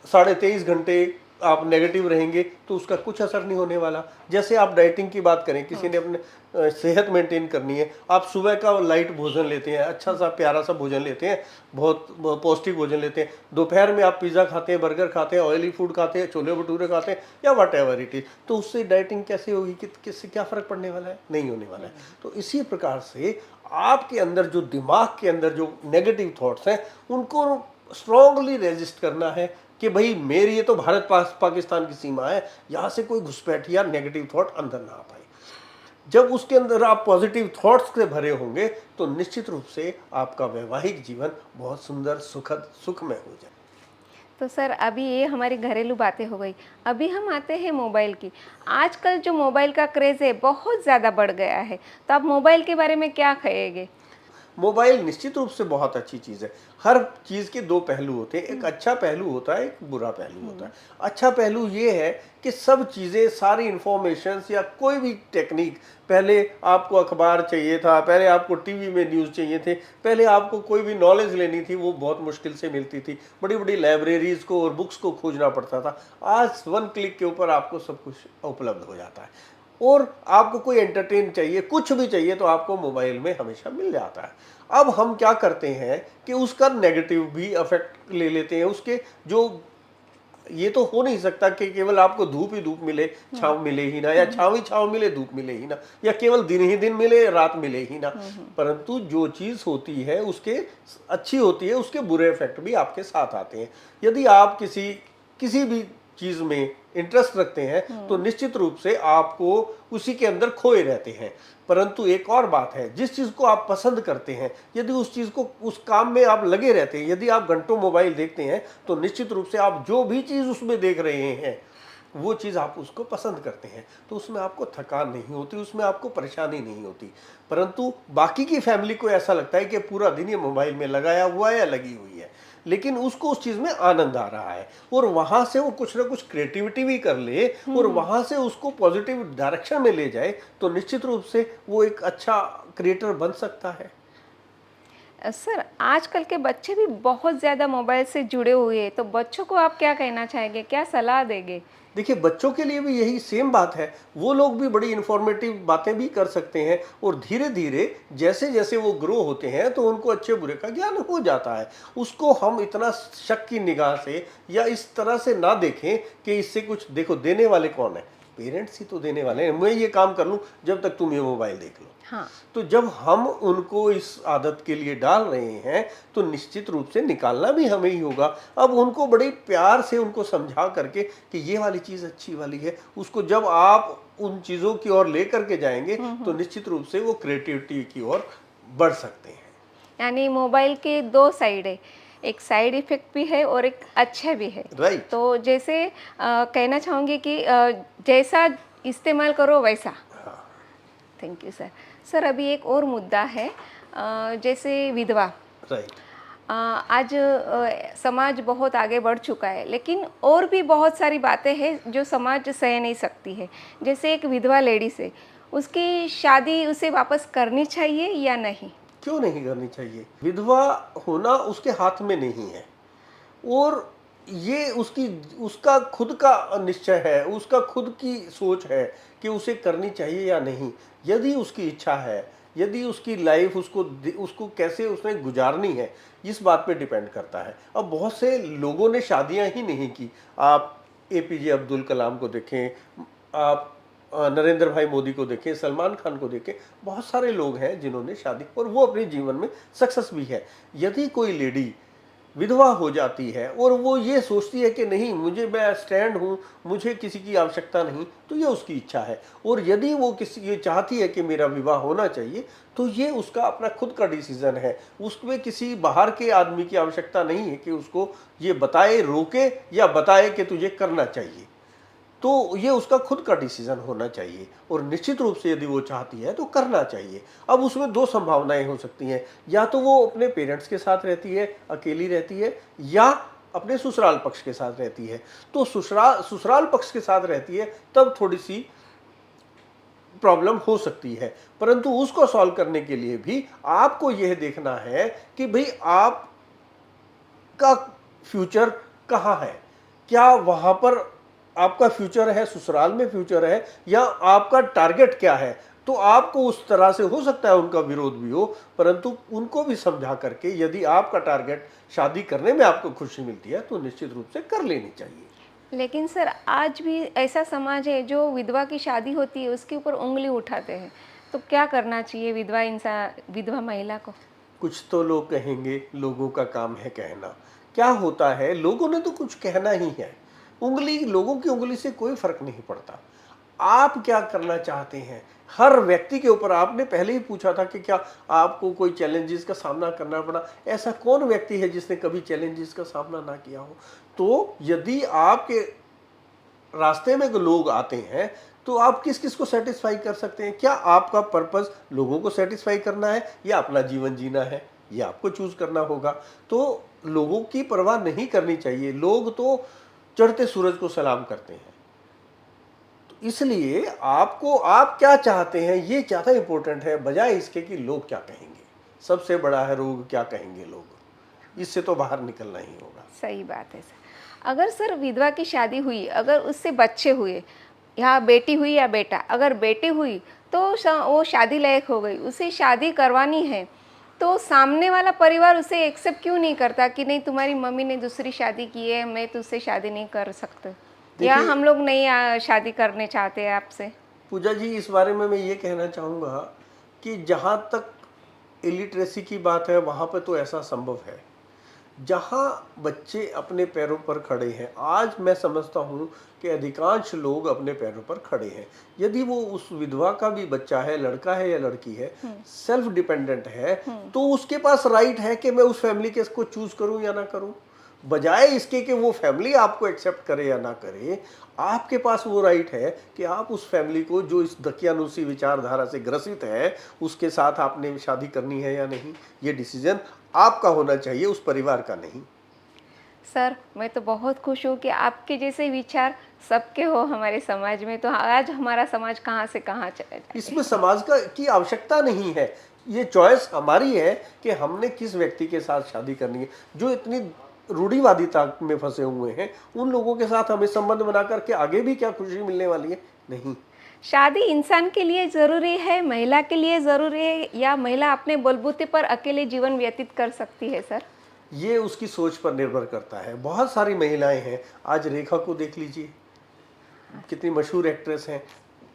23.5 घंटे आप नेगेटिव रहेंगे तो उसका कुछ असर नहीं होने वाला। जैसे आप डाइटिंग की बात करें, किसी ने अपने सेहत मेंटेन करनी है, आप सुबह का लाइट भोजन लेते हैं, अच्छा सा प्यारा सा भोजन लेते हैं, बहुत पौष्टिक भोजन लेते हैं। दोपहर में आप पिज़्ज़ा खाते हैं, बर्गर खाते हैं, ऑयली फूड खाते हैं, छोले भटूरे खाते हैं या वट एवर इट इज, तो उससे डाइटिंग कैसे होगी? किससे क्या फ़र्क पड़ने वाला है? नहीं होने वाला है। तो इसी प्रकार से आपके अंदर जो दिमाग के अंदर जो नेगेटिव थॉट्स हैं उनको स्ट्रांगली रेजिस्ट करना है कि भाई मेरी ये तो भारत पाकिस्तान की सीमा है, यहाँ से कोई घुसपैठिया नेगेटिव थॉट अंदर ना आ पाए। जब उसके अंदर आप पॉजिटिव थॉट्स से भरे होंगे तो निश्चित रूप से आपका वैवाहिक जीवन बहुत सुंदर, सुखद, सुखमय हो जाए। तो सर अभी ये हमारी घरेलू बातें हो गई। अभी हम आते हैं मोबाइल की। आजकल जो मोबाइल का क्रेज़ है बहुत ज़्यादा बढ़ गया है, तो आप मोबाइल के बारे में क्या कहेंगे? मोबाइल निश्चित रूप से बहुत अच्छी चीज़ है। हर चीज़ के दो पहलू होते हैं, एक अच्छा पहलू होता है, एक बुरा पहलू होता है। अच्छा पहलू ये है कि सब चीज़ें, सारी इंफॉर्मेशंस या कोई भी टेक्निक, पहले आपको अखबार चाहिए था, पहले आपको टीवी में न्यूज़ चाहिए थे, पहले आपको कोई भी नॉलेज लेनी थी वो बहुत मुश्किल से मिलती थी, बड़ी बड़ी लाइब्रेरीज़ को और बुक्स को खोजना पड़ता था। आज 1 क्लिक के ऊपर आपको सब कुछ उपलब्ध हो जाता है। और आपको कोई एंटरटेन चाहिए, कुछ भी चाहिए तो आपको मोबाइल में हमेशा मिल जाता है। अब हम क्या करते हैं कि उसका नेगेटिव भी इफेक्ट ले लेते हैं। उसके जो ये तो हो नहीं सकता कि केवल आपको धूप ही धूप मिले, छांव मिले ही ना, या छांव ही छांव मिले, धूप मिले ही ना, या केवल दिन ही दिन मिले, रात मिले ही ना। परंतु जो चीज़ होती है उसके अच्छी होती है, उसके बुरे इफेक्ट भी आपके साथ आते हैं। यदि आप किसी भी चीज़ में इंटरेस्ट रखते हैं तो निश्चित रूप से आपको उसी के अंदर खोए रहते हैं। परंतु एक और बात है, जिस चीज़ को आप पसंद करते हैं, यदि उस चीज़ को, उस काम में आप लगे रहते हैं, यदि आप घंटों मोबाइल देखते हैं तो निश्चित रूप से आप जो भी चीज़ उसमें देख रहे हैं वो चीज़ आप उसको पसंद करते हैं, तो उसमें आपको थकान नहीं होती, उसमें आपको परेशानी नहीं होती। परंतु बाकी की फैमिली को ऐसा लगता है कि पूरा दिन ये मोबाइल में लगाया हुआ है या लगी हुई है, लेकिन उसको उस चीज़ में आनंद आ रहा है और वहाँ से वो कुछ ना कुछ क्रिएटिविटी भी कर ले और वहाँ से उसको पॉजिटिव डायरेक्शन में ले जाए, तो निश्चित रूप से वो एक अच्छा क्रिएटर बन सकता है। सर आजकल के बच्चे भी बहुत ज़्यादा मोबाइल से जुड़े हुए हैं, तो बच्चों को आप क्या कहना चाहेंगे, क्या सलाह देंगे? देखिए, बच्चों के लिए भी यही सेम बात है, वो लोग भी बड़ी इन्फॉर्मेटिव बातें भी कर सकते हैं और धीरे धीरे जैसे जैसे वो ग्रो होते हैं तो उनको अच्छे बुरे का ज्ञान हो जाता है। उसको हम इतना शक की निगाह से या इस तरह से ना देखें कि इससे कुछ, देखो देने वाले कौन है, पेरेंट्स ही तो देने वाले हैं। मैं ये काम कर लूँ जब तक तुम ये मोबाइल देख लो। हाँ। तो जब हम उनको इस आदत के लिए डाल रहे हैं तो निश्चित रूप से निकालना भी हमें ही होगा। अब उनको बड़े प्यार से उनको समझा करके कि ये वाली चीज़ अच्छी वाली है, उसको जब आप उन चीज़ों की ओर ले करके जाएंगे तो निश्चित रूप से वो क्रिएटिविटी की ओर बढ़ सकते हैं। यानी मोबाइल के दो साइड है, एक साइड इफ़ेक्ट भी है और एक अच्छा भी है। राइट। तो जैसे कहना चाहूँगी कि जैसा इस्तेमाल करो वैसा। Thank you sir. सर अभी एक और मुद्दा है, जैसे विधवा। राइट। आज समाज बहुत आगे बढ़ चुका है, लेकिन और भी बहुत सारी बातें हैं जो समाज सह नहीं सकती है। जैसे एक विधवा लेडीज है, उसकी शादी उसे वापस करनी चाहिए या नहीं? क्यों नहीं करनी चाहिए? विधवा होना उसके हाथ में नहीं है और ये उसका खुद का निश्चय है, उसका खुद की सोच है कि उसे करनी चाहिए या नहीं। यदि उसकी इच्छा है, यदि उसकी लाइफ उसको कैसे उसने गुजारनी है, इस बात पे डिपेंड करता है। अब बहुत से लोगों ने शादियां ही नहीं की। आप एपीजे अब्दुल कलाम को देखें, आप नरेंद्र भाई मोदी को देखें, सलमान खान को देखें, बहुत सारे लोग हैं जिन्होंने शादी और वो अपने जीवन में सक्सेस भी है। यदि कोई लेडी विधवा हो जाती है और वो ये सोचती है कि नहीं, मैं स्टैंड हूँ, मुझे किसी की आवश्यकता नहीं, तो ये उसकी इच्छा है। और यदि वो ये चाहती है कि मेरा विवाह होना चाहिए, तो ये उसका अपना खुद का डिसीजन है। उसमें किसी बाहर के आदमी की आवश्यकता नहीं है कि उसको ये बताए, रोके या बताए कि तुझे करना चाहिए। तो ये उसका खुद का डिसीजन होना चाहिए और निश्चित रूप से यदि वो चाहती है तो करना चाहिए। अब उसमें दो संभावनाएं हो सकती हैं, या तो वो अपने पेरेंट्स के साथ रहती है, अकेली रहती है, या अपने ससुराल पक्ष के साथ रहती है। तो ससुराल पक्ष के साथ रहती है तब थोड़ी सी प्रॉब्लम हो सकती है, परंतु उसको सॉल्व करने के लिए भी आपको यह देखना है कि भाई आपका फ्यूचर कहाँ है। क्या वहां पर आपका फ्यूचर है, ससुराल में फ्यूचर है, या आपका टारगेट क्या है। तो आपको उस तरह से, हो सकता है उनका विरोध भी हो, परंतु उनको भी समझा करके यदि आपका टारगेट शादी करने में आपको खुशी मिलती है तो निश्चित रूप से कर लेनी चाहिए। लेकिन सर आज भी ऐसा समाज है जो विधवा की शादी होती है उसके ऊपर उंगली उठाते हैं, तो क्या करना चाहिए विधवा महिला को? कुछ तो लोग कहेंगे, लोगों का काम है कहना। क्या होता है, लोगों ने तो कुछ कहना ही है। लोगों की उंगली से कोई फर्क नहीं पड़ता। आप क्या करना चाहते हैं, हर व्यक्ति के ऊपर। आपने पहले ही पूछा था कि क्या आपको कोई चैलेंजेस का सामना करना पड़ा। ऐसा कौन व्यक्ति है जिसने कभी चैलेंजेस का सामना ना किया हो। तो यदि आपके रास्ते में लोग आते हैं तो आप किस किस को सेटिस्फाई कर सकते हैं। क्या आपका पर्पस लोगों को सेटिस्फाई करना है या अपना जीवन जीना है, ये आपको चूज करना होगा। तो लोगों की परवाह नहीं करनी चाहिए। लोग तो चढ़ते सूरज को सलाम करते हैं। तो इसलिए आप क्या चाहते हैं ये ज़्यादा इंपॉर्टेंट है, बजाय इसके कि लोग क्या कहेंगे। सबसे बड़ा है रोग क्या कहेंगे लोग, इससे तो बाहर निकलना ही होगा। सही बात है सर। अगर सर विधवा की शादी हुई, अगर उससे बच्चे हुए, या बेटी हुई या बेटा, अगर बेटी हुई तो वो शादी लायक हो गई, उसे शादी करवानी है, तो सामने वाला परिवार उसे एक्सेप्ट क्यों नहीं करता कि नहीं तुम्हारी मम्मी ने दूसरी शादी की है, मैं तुझसे शादी नहीं कर सकता, या हम लोग नहीं शादी करने चाहते हैं आपसे? पूजा जी, इस बारे में मैं ये कहना चाहूँगा कि जहाँ तक इलिटरेसी की बात है वहाँ पर तो ऐसा संभव है। जहाँ बच्चे अपने पैरों पर खड़े हैं, आज मैं समझता हूँ कि अधिकांश लोग अपने पैरों पर खड़े हैं। यदि वो उस विधवा का भी बच्चा है, लड़का है या लड़की है, सेल्फ डिपेंडेंट है, तो उसके पास राइट है कि मैं उस फैमिली के को चूज करूँ या ना करूँ। बजाय इसके कि वो फैमिली आपको एक्सेप्ट करे या ना करे, आपके पास वो राइट है कि आप उस फैमिली को जो इस दकियानूसी विचारधारा से ग्रसित है उसके साथ आपने शादी करनी है या नहीं, ये डिसीजन आपका होना चाहिए, उस परिवार का नहीं। सर, मैं तो बहुत खुश हूँ कि आपके जैसे विचार सबके हो हमारे समाज में, तो आज हमारा समाज कहाँ से कहाँ चला जाए। इसमें समाज का की आवश्यकता नहीं है, ये चॉइस हमारी है कि हमने किस व्यक्ति के साथ शादी करनी है। जो इतनी रूढ़िवादिता में फंसे हुए हैं उन लोगों के साथ हमें संबंध बना करके आगे भी क्या खुशी मिलने वाली है? नहीं। शादी इंसान के लिए ज़रूरी है, महिला के लिए ज़रूरी है, या महिला अपने बलबूते पर अकेले जीवन व्यतीत कर सकती है सर? ये उसकी सोच पर निर्भर करता है। बहुत सारी महिलाएं हैं, आज रेखा को देख लीजिए, कितनी मशहूर एक्ट्रेस हैं,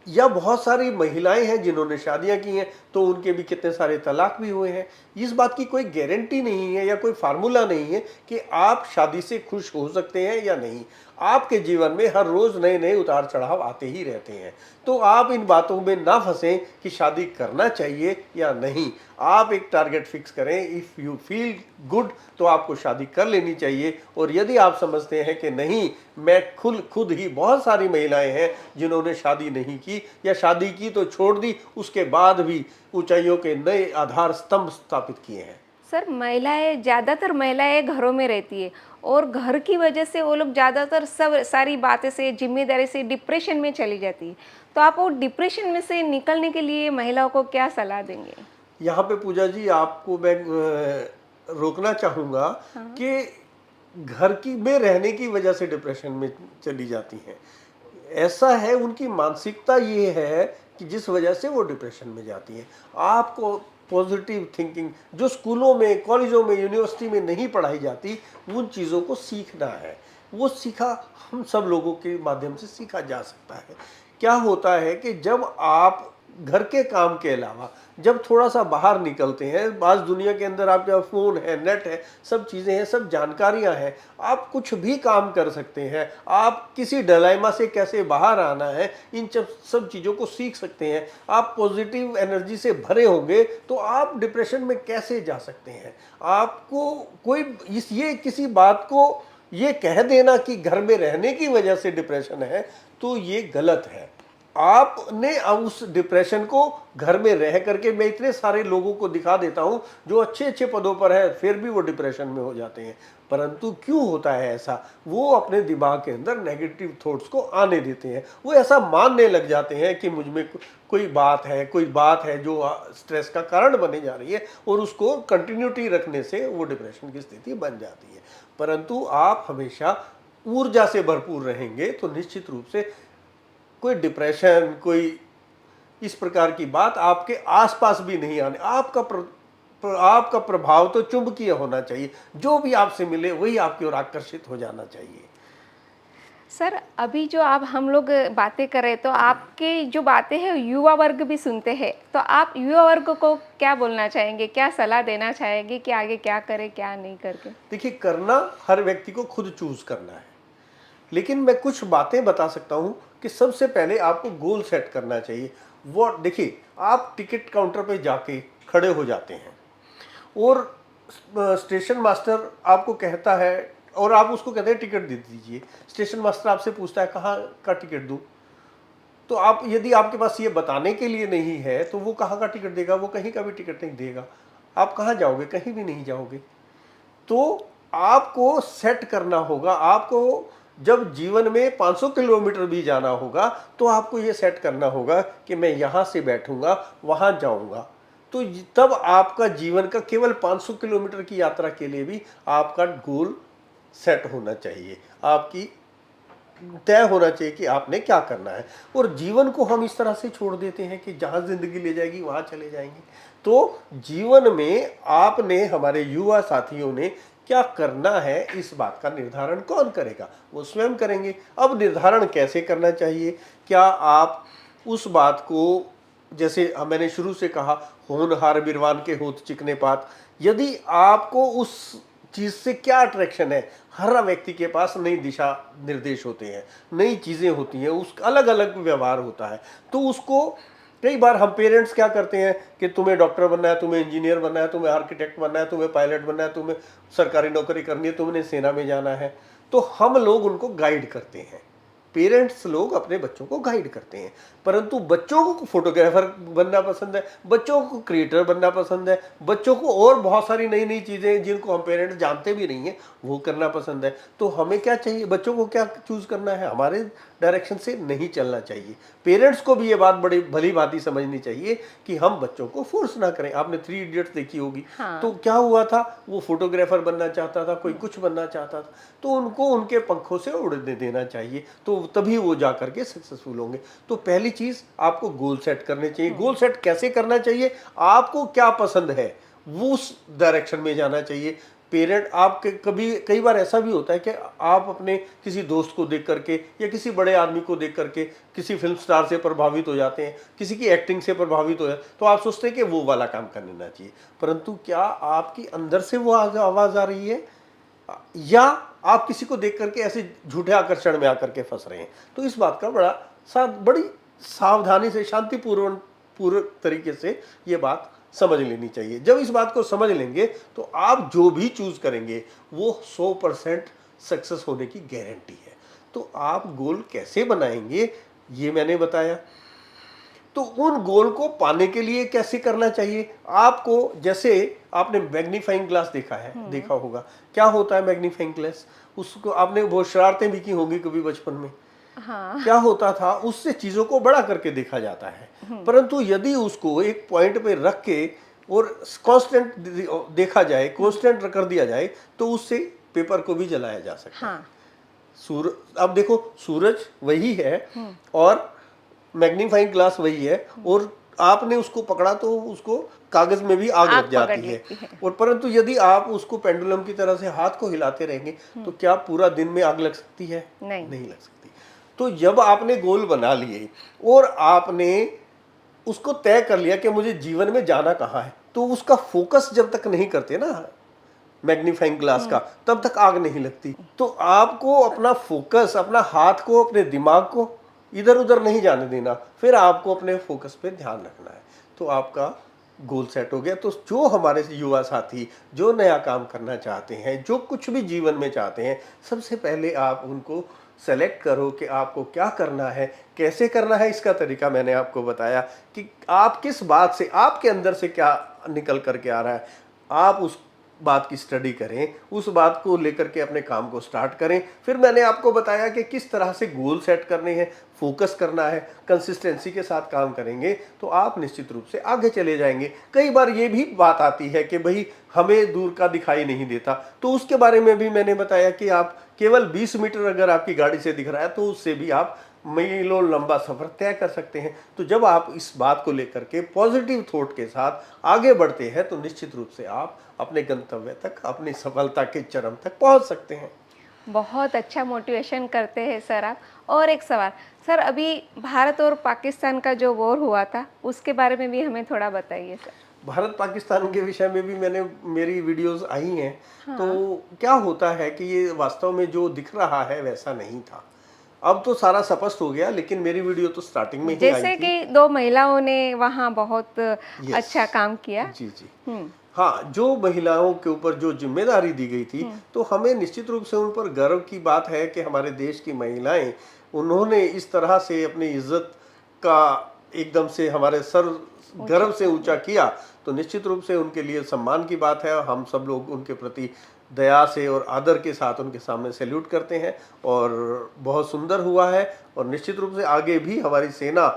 या बहुत सारी महिलाएं हैं जिन्होंने शादियां की हैं तो उनके भी कितने सारे तलाक भी हुए हैं। इस बात की कोई गारंटी नहीं है या कोई फार्मूला नहीं है कि आप शादी से खुश हो सकते हैं या नहीं। आपके जीवन में हर रोज नए नए उतार चढ़ाव आते ही रहते हैं, तो आप इन बातों में ना फंसें कि शादी करना चाहिए या नहीं। आप एक टारगेट फिक्स करें, इफ़ यू फील गुड तो आपको शादी कर लेनी चाहिए। और यदि आप समझते हैं कि नहीं, मैं खुद ही, बहुत सारी महिलाएं हैं जिन्होंने शादी नहीं की या शादी की तो छोड़ दी, उसके बाद भी ऊंचाइयों के नए आधार स्तंभ स्थापित किए हैं। सर, महिलाएं, ज़्यादातर महिलाएं घरों में रहती है और घर की वजह से वो लोग ज़्यादातर सब सारी बातें से, जिम्मेदारी से डिप्रेशन में चली जाती है। तो आप वो डिप्रेशन में से निकलने के लिए महिलाओं को क्या सलाह देंगे? यहाँ पे पूजा जी आपको मैं रोकना चाहूँगा कि घर की में रहने की वजह से डिप्रेशन में चली जाती हैं। ऐसा है, उनकी मानसिकता ये है कि जिस वजह से वो डिप्रेशन में जाती हैं। आपको पॉजिटिव थिंकिंग जो स्कूलों में, कॉलेजों में, यूनिवर्सिटी में नहीं पढ़ाई जाती, उन चीज़ों को सीखना है। वो सीखा हम सब लोगों के माध्यम से सीखा जा सकता है। क्या होता है कि जब आप घर के काम के अलावा जब थोड़ा सा बाहर निकलते हैं, आज दुनिया के अंदर आपके पास फ़ोन है, नेट है, सब चीज़ें हैं, सब जानकारियां हैं, आप कुछ भी काम कर सकते हैं। आप किसी डायलेमा से कैसे बाहर आना है, इन सब चीज़ों को सीख सकते हैं। आप पॉजिटिव एनर्जी से भरे होंगे तो आप डिप्रेशन में कैसे जा सकते हैं। आपको कोई ये किसी बात को ये कह देना कि घर में रहने की वजह से डिप्रेशन है, तो ये गलत है। आपने अब उस डिप्रेशन को घर में रह करके, मैं इतने सारे लोगों को दिखा देता हूं जो अच्छे अच्छे पदों पर है फिर भी वो डिप्रेशन में हो जाते हैं। परंतु क्यों होता है ऐसा? वो अपने दिमाग के अंदर नेगेटिव थॉट्स को आने देते हैं। वो ऐसा मानने लग जाते हैं कि मुझ में कोई बात है जो स्ट्रेस का कारण बने जा रही है, और उसको कंटिन्यूटी रखने से वो डिप्रेशन की स्थिति बन जाती है। परंतु आप हमेशा ऊर्जा से भरपूर रहेंगे तो निश्चित रूप से कोई डिप्रेशन, कोई इस प्रकार की बात आपके आसपास भी नहीं आने। आपका प्रभाव तो चुंबकीय होना चाहिए, जो भी आपसे मिले वही आपकी ओर आकर्षित हो जाना चाहिए। सर, अभी जो आप हम लोग बातें कर रहे हैं, तो आपके जो बातें हैं युवा वर्ग भी सुनते हैं, तो आप युवा वर्ग को क्या बोलना चाहेंगे, क्या सलाह देना चाहेंगे कि आगे क्या करें क्या नहीं करके? देखिए, करना हर व्यक्ति को खुद चूज करना है, लेकिन मैं कुछ बातें बता सकता हूं कि सबसे पहले आपको गोल सेट करना चाहिए। वो देखिए, आप टिकट काउंटर पे जाके खड़े हो जाते हैं और स्टेशन मास्टर आपको कहता है, और आप उसको कहते हैं टिकट दे दीजिए। स्टेशन मास्टर आपसे पूछता है कहाँ का टिकट दूं, तो आप, यदि आपके पास ये बताने के लिए नहीं है तो वो कहाँ का टिकट देगा? वो कहीं का भी टिकट नहीं देगा। आप कहाँ जाओगे? कहीं भी नहीं जाओगे। तो आपको सेट करना होगा। आपको जब जीवन में 500 किलोमीटर भी जाना होगा तो आपको ये सेट करना होगा कि मैं यहाँ से बैठूंगा, वहाँ जाऊँगा। तो तब आपका जीवन का केवल 500 किलोमीटर की यात्रा के लिए भी आपका गोल सेट होना चाहिए, आपकी तय होना चाहिए कि आपने क्या करना है। और जीवन को हम इस तरह से छोड़ देते हैं कि जहाँ जिंदगी ले जाएगी वहाँ चले जाएंगे। तो जीवन में आपने, हमारे युवा साथियों ने क्या करना है, इस बात का निर्धारण कौन करेगा? वो स्वयं करेंगे। अब निर्धारण कैसे करना चाहिए? क्या आप उस बात को, जैसे मैंने शुरू से कहा, होनहार बिरवान के होत चिकने पात, यदि आपको उस चीज़ से क्या अट्रैक्शन है, हर व्यक्ति के पास नई दिशा निर्देश होते हैं, नई चीज़ें होती हैं, उस अलग अलग व्यवहार होता है, तो उसको कई बार हम पेरेंट्स क्या करते हैं कि तुम्हें डॉक्टर बनना है, तुम्हें इंजीनियर बनना है, तुम्हें आर्किटेक्ट बनना है, तुम्हें पायलट बनना है, तुम्हें सरकारी नौकरी करनी है, तुमने सेना में जाना है। तो हम लोग उनको गाइड करते हैं, पेरेंट्स लोग अपने बच्चों को गाइड करते हैं, परंतु बच्चों को फोटोग्राफर बनना पसंद है, बच्चों को क्रिएटर बनना पसंद है, बच्चों को और बहुत सारी नई नई चीज़ें जिनको हम पेरेंट्स जानते भी नहीं हैं वो करना पसंद है। तो हमें क्या चाहिए, बच्चों को क्या चूज करना है, हमारे डायरेक्शन से नहीं चलना चाहिए। पेरेंट्स को भी ये बात बड़ी भली भांति समझनी चाहिए कि हम बच्चों को फोर्स ना करें। आपने 3 इडियट्स देखी होगी। हाँ। तो क्या हुआ था, वो फोटोग्राफर बनना चाहता था, कोई कुछ बनना चाहता था, तो उनको उनके पंखों से उड़ने देना चाहिए, तो तभी वो जा करके सक्सेसफुल होंगे। तो पहली चीज आपको गोल सेट करने चाहिए। गोल सेट कैसे करना चाहिए, आपको क्या पसंद है वो उस डायरेक्शन में जाना चाहिए। पेरेंट आपके कई बार ऐसा भी होता है कि आप अपने किसी दोस्त को देख करके या किसी बड़े आदमी को देख करके किसी फिल्म स्टार से प्रभावित हो जाते हैं, किसी की एक्टिंग से प्रभावित हो जाते, तो आप सोचते हैं कि वो वाला काम कर लेना चाहिए, परंतु क्या आपकी अंदर से वो आवाज आ रही है, या आप किसी को देख करके ऐसे झूठे आकर्षण में आकर के फंस रहे हैं। तो इस बात का बड़ी सावधानी से, पूर्वक तरीके से ये बात समझ लेनी चाहिए। जब इस बात को समझ लेंगे तो आप जो भी चूज करेंगे वो 100% सक्सेस होने की गारंटी है। तो आप गोल कैसे बनाएंगे ये मैंने बताया। तो उन गोल को पाने के लिए कैसे करना चाहिए आपको, जैसे आपने मैग्नीफाइंग ग्लास देखा होगा। क्या होता है मैग्नीफाइंग ग्लास, उसको आपने बहुत शरारतें भी की होंगी कभी बचपन में। हाँ। क्या होता था, उससे चीजों को बड़ा करके देखा जाता है, परंतु यदि उसको एक पॉइंट पे रख के और कांस्टेंट देखा जाए, कांस्टेंट कर दिया जाए, तो उससे पेपर को भी जलाया जा सकता है। हाँ। अब देखो, सूरज वही है और मैग्नीफाइंग ग्लास वही है, और आपने उसको पकड़ा तो उसको कागज में भी आग लग पकड़ जाती लेती है। है। और परंतु यदि आप उसको पेंडुलम की तरह से हाथ को हिलाते रहेंगे तो क्या पूरा दिन में आग लग सकती है? नहीं। लग सकती। तो जब आपने गोल बना लिए और आपने उसको तय कर लिया कि मुझे जीवन में जाना कहाँ है, तो उसका फोकस जब तक नहीं करते ना मैग्नीफाइंग ग्लास का, तब तक आग नहीं लगती। तो आपको अपना फोकस, अपना हाथ को, अपने दिमाग को इधर उधर नहीं जाने देना, फिर आपको अपने फोकस पे ध्यान रखना है, तो आपका गोल सेट हो गया। तो जो हमारे युवा साथी जो नया काम करना चाहते हैं, जो कुछ भी जीवन में चाहते हैं, सबसे पहले आप उनको सेलेक्ट करो कि आपको क्या करना है, कैसे करना है। इसका तरीका मैंने आपको बताया कि आप किस बात से, आपके अंदर से क्या निकल करके आ रहा है, आप उस बात की स्टडी करें, उस बात को लेकर के अपने काम को स्टार्ट करें। फिर मैंने आपको बताया कि किस तरह से गोल सेट करने हैं, फोकस करना है, कंसिस्टेंसी के साथ काम करेंगे तो आप निश्चित रूप से आगे चले जाएंगे। कई बार ये भी बात आती है कि भाई हमें दूर का दिखाई नहीं देता, तो उसके बारे में भी मैंने बताया कि आप केवल 20 मीटर अगर आपकी गाड़ी से दिख रहा है तो उससे भी आप मीलों लंबा सफर तय कर सकते हैं। तो जब आप इस बात को लेकर के पॉजिटिव थॉट के साथ आगे बढ़ते हैं तो निश्चित रूप से आप अपने गंतव्य तक, अपनी सफलता के चरम तक पहुंच सकते हैं। बहुत अच्छा मोटिवेशन करते हैं सर आप। और एक सवाल सर, अभी भारत और पाकिस्तान का जो वॉर हुआ था उसके बारे में भी हमें थोड़ा बताइए सर। भारत पाकिस्तान के विषय में भी मेरी वीडियोस आई हैं। तो क्या होता है कि ये वास्तव में जो दिख रहा है वैसा नहीं था। अब तो सारा स्पष्ट हो गया, लेकिन मेरी वीडियो तो स्टार्टिंग में ही आई जैसे थी। कि 2 महिलाओं ने वहाँ बहुत Yes. अच्छा काम किया। जी जी। हाँ, जो महिलाओं के ऊपर जो जिम्मेदारी दी गई थी, तो हमें निश्चित रूप से उन पर गर्व की बात है कि हमारे देश की महिलाएं, उन्होंने इस तरह से अपनी इज्जत का एकदम से हमारे सर गर्व से ऊंचा किया, तो निश्चित रूप से उनके लिए सम्मान की बात है। हम सब लोग उनके प्रति दया से और आदर के साथ उनके सामने सैल्यूट करते हैं, और बहुत सुंदर हुआ है। और निश्चित रूप से आगे भी हमारी सेना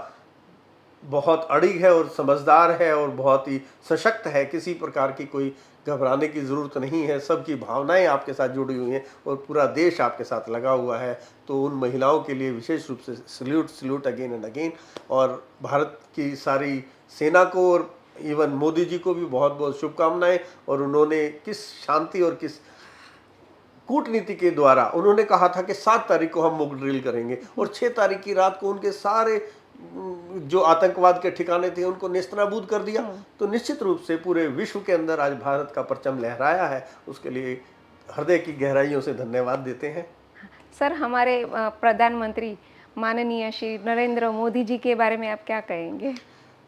बहुत अड़िग है और समझदार है और बहुत ही सशक्त है। किसी प्रकार की कोई घबराने की ज़रूरत नहीं है। सबकी भावनाएं आपके साथ जुड़ी हुई हैं और पूरा देश आपके साथ लगा हुआ है। तो उन महिलाओं के लिए विशेष रूप से सल्यूट अगेन एंड अगेन। और भारत की सारी सेना को और इवन मोदी जी को भी बहुत बहुत शुभकामनाएं। और उन्होंने किस शांति और किस कूटनीति के द्वारा उन्होंने कहा था कि 7 तारीख को हम मॉक ड्रिल करेंगे, और 6 तारीख की रात को उनके सारे जो आतंकवाद के ठिकाने थे उनको नेस्तनाबूद कर दिया। तो निश्चित रूप से पूरे विश्व के अंदर आज भारत का परचम लहराया है, उसके लिए हृदय की गहराइयों से धन्यवाद देते हैं। सर, हमारे प्रधानमंत्री माननीय श्री नरेंद्र मोदी जी के बारे में आप क्या कहेंगे?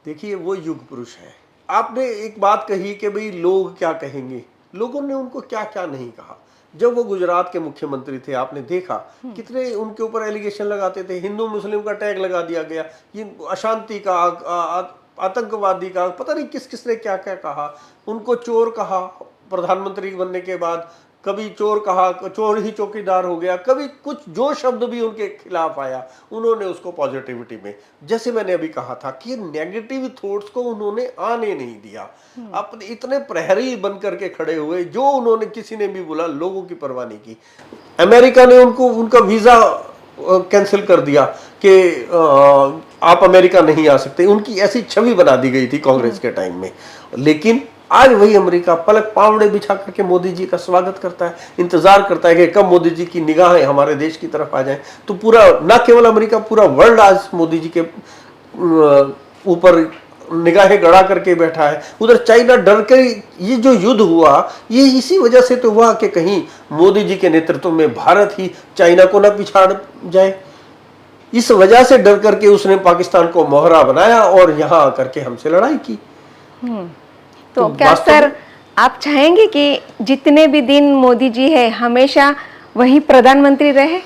देखिए वो युग पुरुष है। आपने एक बात कही कि भाई लोग क्या कहेंगे, लोगों ने उनको क्या क्या नहीं कहा। जब वो गुजरात के मुख्यमंत्री थे, आपने देखा कितने उनके ऊपर एलिगेशन लगाते थे, हिंदू मुस्लिम का टैग लगा दिया गया, ये अशांति का, आतंकवादी का, पता नहीं किस किसने क्या क्या कहा। उनको चोर कहा प्रधानमंत्री बनने के बाद, कभी चोर कहा, चोर ही चौकीदार हो गया, कभी कुछ जो शब्द भी उनके खिलाफ आया उन्होंने उसको पॉजिटिविटी में, जैसे मैंने अभी कहा था कि नेगेटिव थॉट्स को उन्होंने आने नहीं दिया। अपने इतने प्रहरी बन करके खड़े हुए, जो उन्होंने किसी ने भी बोला लोगों की परवाह नहीं की। अमेरिका ने उनको उनका वीजा कैंसिल कर दिया कि आप अमेरिका नहीं आ सकते, उनकी ऐसी छवि बना दी गई थी कांग्रेस के टाइम में। लेकिन आज वही अमेरिका पलक पावड़े बिछा करके मोदी जी का स्वागत करता है, इंतजार करता है कि कब मोदी जी की निगाहें हमारे देश की तरफ आ जाएं। तो पूरा, ना केवल अमेरिका, पूरा वर्ल्ड आज मोदी जी के ऊपर निगाहें गड़ा करके बैठा है। उधर चाइना डर के, ये जो युद्ध हुआ ये इसी वजह से तो हुआ कि कहीं मोदी जी के नेतृत्व में भारत ही चाइना को ना पिछाड़ जाए। इस वजह से डर करके उसने पाकिस्तान को मोहरा बनाया और यहाँ आकर के हमसे लड़ाई की। तो क्या सर आप चाहेंगे कि जितने भी दिन मोदी जी है हमेशा वही प्रधानमंत्री रहे?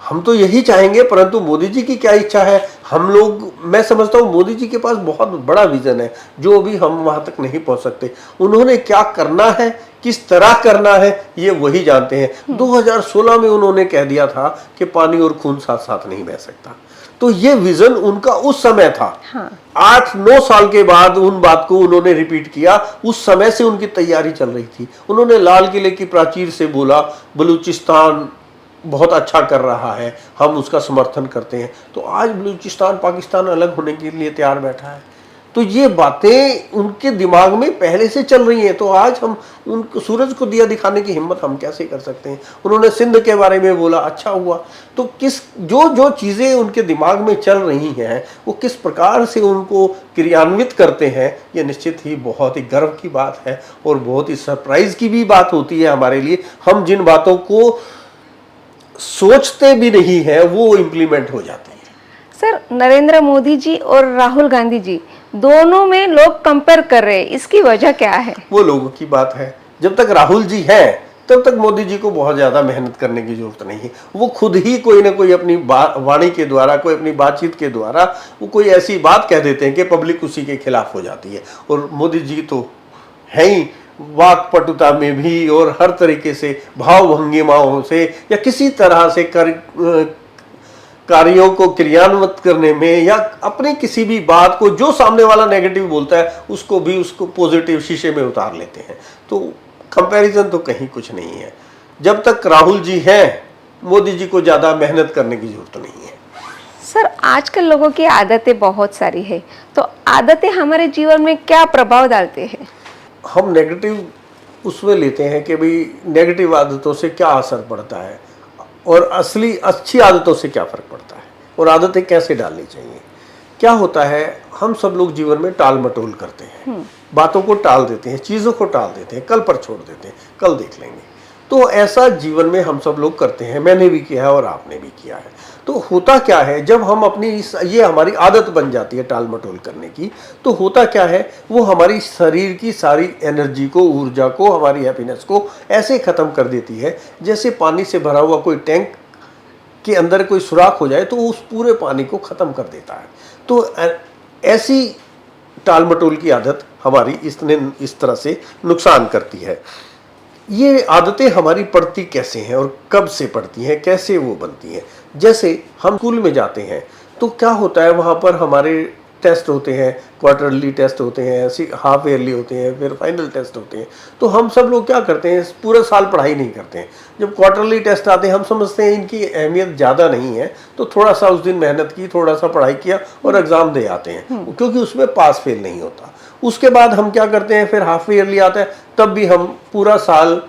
हम तो यही चाहेंगे, परंतु मोदी जी की क्या इच्छा है हम लोग, मैं समझता हूँ मोदी जी के पास बहुत बड़ा विजन है जो अभी हम वहां तक नहीं पहुंच सकते। उन्होंने क्या करना है, किस तरह करना है, ये वही जानते हैं। 2016 में उन्होंने कह दिया था कि पानी और खून साथ साथ नहीं बह सकता, तो ये विजन उनका उस समय था। हाँ। 8-9 साल के बाद उन बात को उन्होंने रिपीट किया, उस समय से उनकी तैयारी चल रही थी। उन्होंने लाल किले की प्राचीर से बोला बलूचिस्तान बहुत अच्छा कर रहा है, हम उसका समर्थन करते हैं। तो आज बलूचिस्तान पाकिस्तान अलग होने के लिए तैयार बैठा है। तो ये बातें उनके दिमाग में पहले से चल रही हैं। तो आज हम उन सूरज को दिया दिखाने की हिम्मत हम कैसे कर सकते हैं। उन्होंने सिंध के बारे में बोला, अच्छा हुआ। तो किस जो जो चीज़ें उनके दिमाग में चल रही हैं वो किस प्रकार से उनको क्रियान्वित करते हैं, ये निश्चित ही बहुत ही गर्व की बात है और बहुत ही सरप्राइज की भी बात होती है हमारे लिए। हम जिन बातों को सोचते भी नहीं है वो इम्प्लीमेंट हो जाती है। सर नरेंद्र मोदी जी और राहुल गांधी जी दोनों में लोग कंपेयर कर रहे हैं, इसकी वजह क्या है? वो लोगों की बात है। जब तक राहुल जी हैं तब तक मोदी जी को बहुत ज्यादा मेहनत करने की जरूरत नहीं है। वो खुद ही कोई ना कोई अपनी वाणी के द्वारा, कोई अपनी बातचीत के द्वारा वो कोई ऐसी बात कह देते हैं कि पब्लिक उसी के खिलाफ हो जाती है। और मोदी जी तो है ही वाक्पटुता में भी और हर तरीके से भाव भंगिमाओं से या किसी तरह से कार्यों को क्रियान्वित करने में या अपनी किसी भी बात को जो सामने वाला नेगेटिव बोलता है उसको भी उसको पॉजिटिव शीशे में उतार लेते हैं। तो कंपैरिजन तो कहीं कुछ नहीं है। जब तक राहुल जी हैं मोदी जी को ज़्यादा मेहनत करने की जरूरत नहीं है। सर आजकल लोगों की आदतें बहुत सारी है, तो आदतें हमारे जीवन में क्या प्रभाव डालते हैं? हम नेगेटिव उसमें लेते हैं कि भाई नेगेटिव आदतों से क्या असर पड़ता है और असली अच्छी आदतों से क्या फ़र्क पड़ता है और आदतें कैसे डालनी चाहिए। क्या होता है, हम सब लोग जीवन में टाल मटोल करते हैं, बातों को टाल देते हैं, चीज़ों को टाल देते हैं, कल पर छोड़ देते हैं, कल देख लेंगे। तो ऐसा जीवन में हम सब लोग करते हैं, मैंने भी किया है और आपने भी किया है। तो होता क्या है, जब हम अपनी ये हमारी आदत बन जाती है टाल मटोल करने की, तो होता क्या है, वो हमारी शरीर की सारी एनर्जी को, ऊर्जा को, हमारी हैप्पीनेस को ऐसे ख़त्म कर देती है जैसे पानी से भरा हुआ कोई टैंक के अंदर कोई सुराख हो जाए तो उस पूरे पानी को ख़त्म कर देता है। तो ऐसी टाल मटोल की आदत हमारी इस तरह से नुकसान करती है। ये आदतें हमारी पड़ती कैसे हैं और कब से पड़ती हैं, कैसे वो बनती हैं। जैसे हम स्कूल में जाते हैं तो क्या होता है, वहाँ पर हमारे टेस्ट होते हैं, क्वार्टरली टेस्ट होते हैं, हाफ ईयरली होते हैं, फिर फाइनल टेस्ट होते हैं। तो हम सब लोग क्या करते हैं, पूरा साल पढ़ाई नहीं करते हैं। जब क्वार्टरली टेस्ट आते हैं हम समझते हैं इनकी अहमियत ज़्यादा नहीं है, तो थोड़ा सा उस दिन मेहनत की, थोड़ा सा पढ़ाई किया और एग्ज़ाम दे आते हैं, क्योंकि उसमें पास फेल नहीं होता। उसके बाद हम क्या करते हैं, फिर हाफ ईयरली आता है, तब भी हम पूरा साल,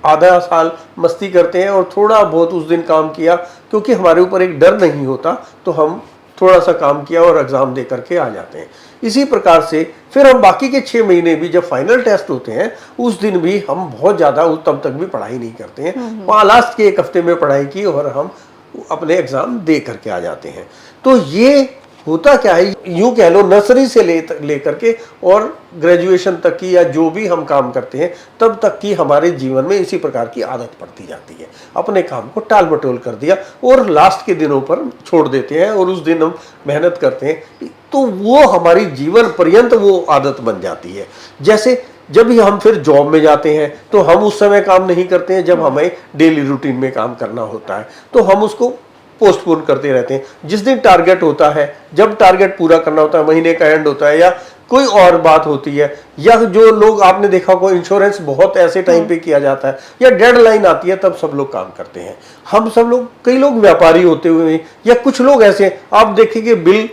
आधा साल मस्ती करते हैं और थोड़ा बहुत उस दिन काम किया, क्योंकि हमारे ऊपर एक डर नहीं होता, तो हम थोड़ा सा काम किया और एग्ज़ाम दे करके आ जाते हैं। इसी प्रकार से फिर हम बाकी के 6 महीने भी जब फाइनल टेस्ट होते हैं उस दिन भी हम बहुत ज़्यादा तब तक भी पढ़ाई नहीं करते हैं। वहाँ लास्ट के 1 हफ्ते में पढ़ाई की और हम अपने एग्ज़ाम दे करके आ जाते हैं। तो ये होता क्या है, यूं कह लो नर्सरी से लेकर के और ग्रेजुएशन तक की या जो भी हम काम करते हैं तब तक की हमारे जीवन में इसी प्रकार की आदत पड़ती जाती है। अपने काम को टाल मटोल कर दिया और लास्ट के दिनों पर छोड़ देते हैं और उस दिन हम मेहनत करते हैं तो वो हमारी जीवन पर्यंत वो आदत बन जाती है। जैसे जब भी हम फिर जॉब में जाते हैं तो हम उस समय काम नहीं करते हैं जब हमें डेली रूटीन में काम करना होता है, तो हम उसको पोस्टपोन करते रहते हैं। जिस दिन टारगेट होता है, जब टारगेट पूरा करना होता है, महीने का एंड होता है या कोई और बात होती है, या जो लोग आपने देखा होगा इंश्योरेंस बहुत ऐसे टाइम पे किया जाता है या डेडलाइन आती है तब सब लोग काम करते हैं। हम सब लोग, कई लोग व्यापारी होते हुए या कुछ लोग ऐसे, आप देखेंगे बिल,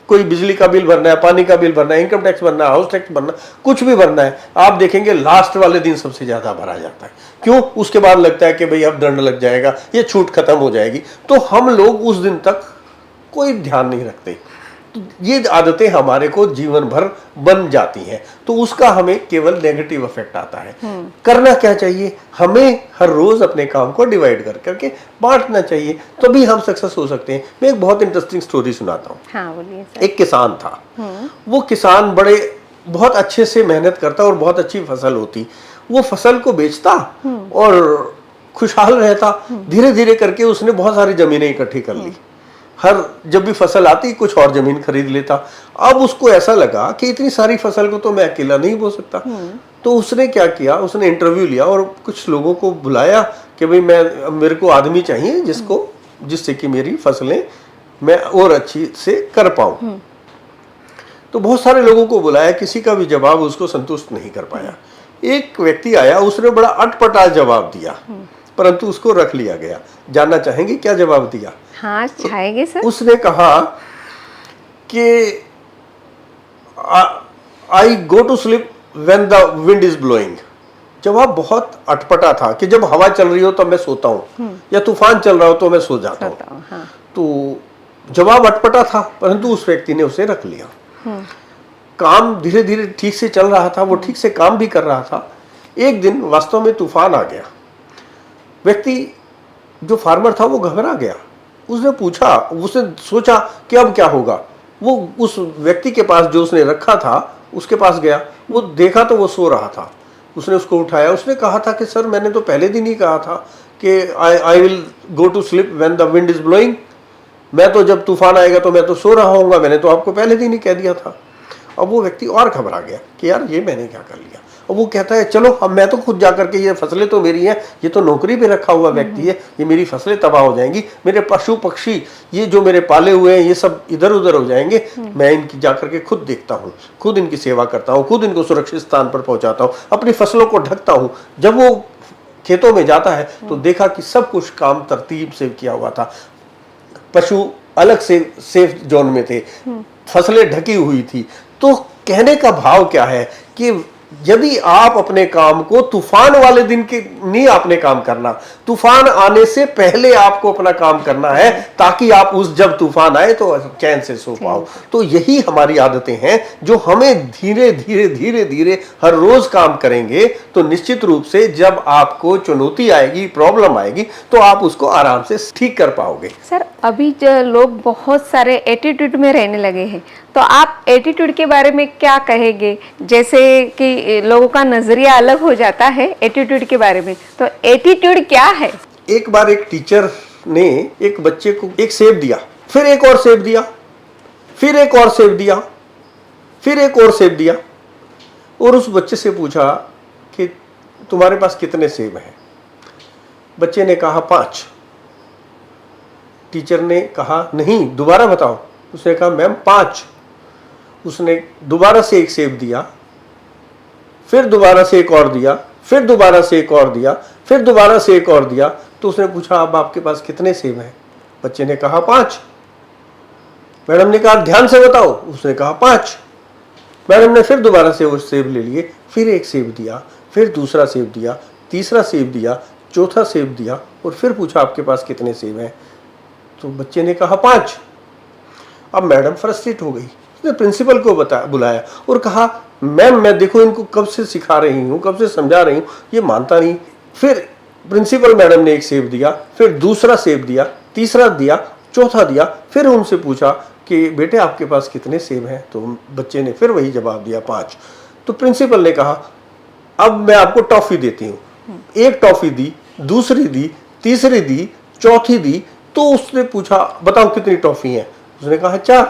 कोई बिजली का बिल भरना है, पानी का बिल भरना है, इनकम टैक्स भरना है, हाउस टैक्स भरना, कुछ भी भरना है, आप देखेंगे लास्ट वाले दिन सबसे ज्यादा भरा जाता है। क्यों? उसके बाद लगता है कि भाई अब दंड लग जाएगा, ये छूट खत्म हो जाएगी, तो हम लोग उस दिन तक कोई ध्यान नहीं रखते। तो ये आदतें हमारे को जीवन भर बन जाती हैं, तो उसका हमें केवल नेगेटिव इफेक्ट आता है। करना क्या चाहिए? हमें हर रोज अपने काम को डिवाइड कर करके बांटना चाहिए, तभी हम सक्सेस हो सकते हैं। मैं एक बहुत इंटरेस्टिंग स्टोरी सुनाता हूँ। हाँ, बोलिए सर। एक किसान था, वो किसान बहुत अच्छे से मेहनत करता और बहुत अच्छी फसल होती, वो फसल को बेचता और खुशहाल रहता। धीरे धीरे करके उसने बहुत सारी जमीनें इकट्ठी कर ली, हर जब भी फसल आती कुछ और जमीन खरीद लेता। अब उसको ऐसा लगा कि इतनी सारी फसल को तो मैं अकेला नहीं बो सकता, तो उसने क्या किया, उसने इंटरव्यू लिया और कुछ लोगों को बुलाया कि भाई मेरे को आदमी चाहिए जिससे कि मेरी फसलें मैं और अच्छी से कर पाऊं। तो बहुत सारे लोगों को बुलाया, किसी का भी जवाब उसको संतुष्ट नहीं कर पाया। एक व्यक्ति आया, उसने बड़ा अटपटा जवाब दिया, परंतु उसको रख लिया गया। जानना चाहेंगे क्या जवाब दिया? हाँ, चाहेंगे सर। उसने कहा कि I go to sleep when the wind is blowing. जवाब बहुत अटपटा था कि जब हवा चल रही हो तो मैं सोता हूँ, या तूफान चल रहा हो तो मैं सो जाता हूँ। हाँ। तो जवाब अटपटा था, परंतु उस व्यक्ति ने उसे रख लिया। काम धीरे धीरे ठीक से चल रहा था, वो ठीक से काम भी कर रहा था। एक दिन वास्तव में तूफान आ गया। व्यक्ति जो फार्मर था वो घबरा गया। उसने सोचा कि अब क्या होगा। वो उस व्यक्ति के पास जो उसने रखा था उसके पास गया, वो देखा तो वो सो रहा था। उसने उसको उठाया, उसने कहा था कि सर मैंने तो पहले दिन ही कहा था कि I will go to sleep when the wind is blowing. मैं तो जब तूफान आएगा तो मैं तो सो रहा होऊंगा, मैंने तो आपको पहले दिन ही कह दिया था। अब वो व्यक्ति और घबरा गया कि यार ये मैंने क्या कर लिया। अब वो कहता है चलो अब मैं तो खुद जाकर के, ये फसलें तो मेरी हैं, ये तो नौकरी पे रखा हुआ व्यक्ति है, ये मेरी फसलें तबाह हो जाएंगी, मेरे पशु पक्षी ये जो मेरे पाले हुए हैं ये सब इधर उधर हो जाएंगे। मैं इनकी जाकर के खुद देखता हूँ, खुद इनकी सेवा करता हूँ, खुद इनको सुरक्षित स्थान पर पहुंचाता हूँ, अपनी फसलों को ढकता हूँ। जब वो खेतों में जाता है तो देखा कि सब कुछ काम तरतीब से किया हुआ था, पशु अलग से सेफ जोन में थे, फसलें ढकी हुई थी। तो कहने का भाव क्या है कि यदि आप अपने काम को तूफान वाले दिन के नहीं आपने काम करना, तूफान आने से पहले आपको अपना काम करना है, ताकि आप जब तूफान आए तो चैन से सो पाओ। तो यही हमारी आदतें हैं जो हमें धीरे धीरे धीरे धीरे हर रोज काम करेंगे तो निश्चित रूप से जब आपको चुनौती आएगी, प्रॉब्लम आएगी, तो आप उसको आराम से ठीक कर पाओगे। सर, अभी जो लोग बहुत सारे एटीट्यूड में रहने लगे हैं, तो आप एटीट्यूड के बारे में क्या कहेंगे? जैसे कि लोगों का नजरिया अलग हो जाता है एटीट्यूड के बारे में, तो एटीट्यूड क्या है? एक बार एक टीचर ने एक बच्चे को एक सेब दिया, फिर एक और सेब दिया, फिर एक और सेब दिया, फिर एक और सेब दिया, और उस बच्चे से पूछा कि तुम्हारे पास कितने सेब हैं? बच्चे ने कहा 5। टीचर ने कहा नहीं, दोबारा बताओ। उसने कहा मैम 5। उसने दोबारा से एक सेब दिया, फिर दोबारा से एक और दिया, फिर दोबारा से एक और दिया, फिर दोबारा से एक और दिया। तो उसने पूछा अब आपके पास कितने सेब हैं? बच्चे ने कहा 5। मैडम ने कहा ध्यान से बताओ। उसने कहा 5। मैडम ने फिर दोबारा से वो सेब ले लिए, फिर एक सेब दिया, फिर दूसरा सेब दिया, तीसरा सेब दिया, चौथा सेब दिया, और फिर पूछा आपके पास कितने सेब हैं? तो बच्चे ने कहा 5। अब मैडम फ्रस्ट्रेट हो गई। उसने प्रिंसिपल को बुलाया और कहा मैम मैं देखो इनको कब से सिखा रही हूँ, कब से समझा रही हूँ, ये मानता नहीं। फिर प्रिंसिपल मैडम ने एक सेब दिया, फिर दूसरा सेब दिया, तीसरा दिया, चौथा दिया। फिर उनसे पूछा कि बेटे आपके पास कितने सेब हैं? तो बच्चे ने फिर वही जवाब दिया 5। तो प्रिंसिपल ने कहा अब मैं आपको टॉफी देती हूँ। एक टॉफी दी, दूसरी दी, तीसरी दी, चौथी दी। तो उसने पूछा बताओ कितनी टॉफी हैं? उसने कहा 4।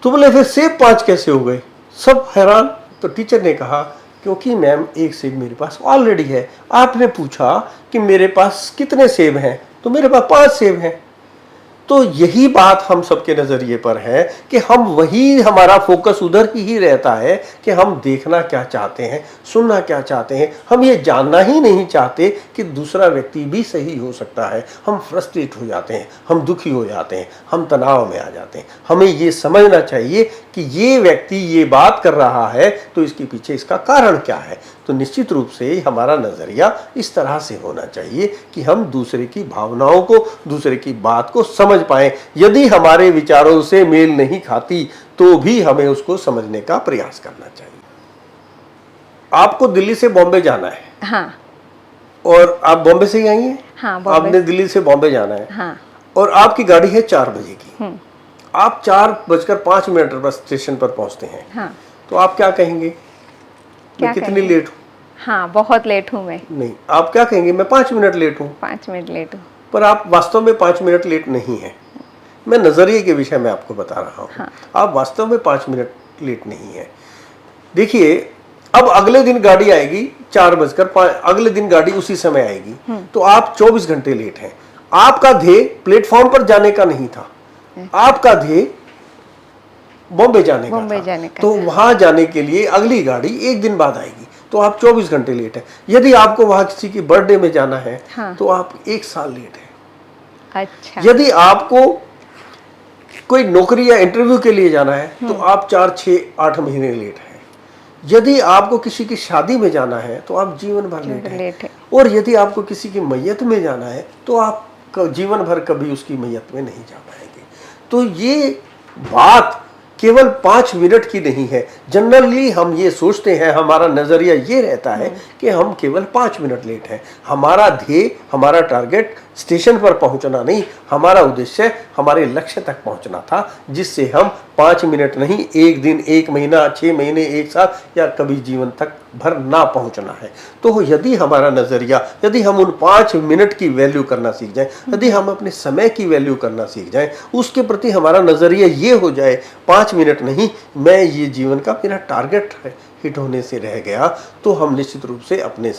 तो बोले फिर सेब 5 कैसे हो गए? सब हैरान। तो टीचर ने कहा क्योंकि मैम एक सेब मेरे पास ऑलरेडी है। आपने पूछा कि मेरे पास कितने सेब हैं, तो मेरे पास 5 सेब हैं। तो यही बात हम सबके नज़रिए पर है कि हम वही, हमारा फोकस उधर ही रहता है कि हम देखना क्या चाहते हैं, सुनना क्या चाहते हैं। हम ये जानना ही नहीं चाहते कि दूसरा व्यक्ति भी सही हो सकता है। हम फ्रस्ट्रेट हो जाते हैं, हम दुखी हो जाते हैं, हम तनाव में आ जाते हैं। हमें ये समझना चाहिए कि ये व्यक्ति ये बात कर रहा है तो इसके पीछे इसका कारण क्या है। तो निश्चित रूप से हमारा नज़रिया इस तरह से होना चाहिए कि हम दूसरे की भावनाओं को, दूसरे की बात को समझ पाएं। यदि हमारे विचारों से मेल नहीं खाती तो भी हमें उसको समझने का प्रयास करना चाहिए। आपको दिल्ली से बॉम्बे जाना है। हाँ। और आप बॉम्बे से ही आई हैं? हाँ, बॉम्बे आपने दिल्ली से बॉम्बे जाना है। हाँ। और आपकी गाड़ी है 4 बजे की। आप 4:05 पर स्टेशन पर पहुंचते हैं। हाँ। तो आप क्या कहेंगे? क्या मैं कितनी कहेंगे? लेट हूँ? हाँ, बहुत लेट हूँ मैं। नहीं, आप क्या कहेंगे? मैं 5 मिनट लेट हूँ। 5 मिनट लेट हूँ। पर आप वास्तव में 5 मिनट लेट नहीं हैं। मैं नज़रिए के विषय में आपको बता रहा हूँ। हाँ। आप वास्तव में 5 मिनट लेट नहीं हैं। देखिए, अब अगले दिन गाड़ी आएगी 4:05, अगले दिन गाड़ी उसी समय आएगी, तो आप 24 घंटे लेट हैं। आपका ध्येय प्लेटफॉर्म पर जाने का नहीं था, आपका ध्येय बॉम्बे जाने का था। तो वहां जाने के लिए अगली गाड़ी 1 दिन बाद आएगी, तो आप 24 घंटे लेट हैं। यदि आपको वहां किसी की बर्थडे में जाना है, हाँ। तो आप 1 साल लेट हैं। अच्छा। यदि आपको कोई नौकरी या इंटरव्यू के लिए जाना है तो आप 4, 6, 8 महीने लेट हैं। यदि आपको किसी की शादी में जाना है तो आप जीवन भर लेट हैं। और यदि आपको किसी की मैयत में जाना है तो आप जीवन भर कभी उसकी मैयत में नहीं जा पाएंगे। तो ये बात केवल 5 मिनट की नहीं है। जनरली हम ये सोचते हैं, हमारा नज़रिया ये रहता है कि हम केवल 5 मिनट लेट हैं। हमारा ध्येय, हमारा टारगेट स्टेशन पर पहुंचना नहीं, हमारा उद्देश्य हमारे लक्ष्य तक पहुंचना था, जिससे हम 5 मिनट नहीं, 1 दिन, 1 महीना, 6 महीने, 1 साल या कभी जीवन तक भर ना पहुंचना है। तो यदि हमारा नज़रिया, यदि हम उन 5 मिनट की वैल्यू करना सीख जाएं, यदि हम अपने समय की वैल्यू करना सीख जाएं, उसके प्रति हमारा नज़रिया ये हो जाए 5 मिनट नहीं, मैं ये जीवन का मेरा टारगेट हिट होने से रह गया, तो हम निश्चित रूप से अपने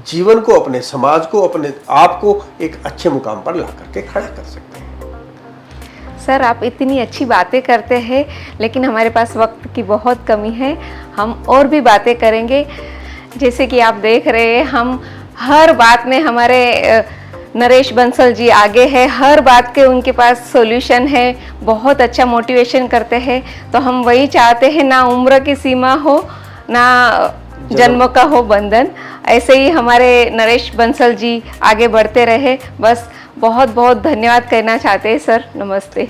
जीवन को, अपने समाज को, अपने आप को एक अच्छे मुकाम पर ला करके खड़ा कर सकते हैं। सर, आप इतनी अच्छी बातें करते हैं, लेकिन हमारे पास वक्त की बहुत कमी है। हम और भी बातें करेंगे। जैसे कि आप देख रहे हैं, हम हर बात में हमारे नरेश बंसल जी आगे है, हर बात के उनके पास सॉल्यूशन है, बहुत अच्छा मोटिवेशन करते हैं। तो हम वही चाहते हैं, ना उम्र की सीमा हो, ना जन्म का हो बंधन। ऐसे ही हमारे नरेश बंसल जी आगे बढ़ते रहे। बस बहुत बहुत धन्यवाद कहना चाहते हैं सर। नमस्ते।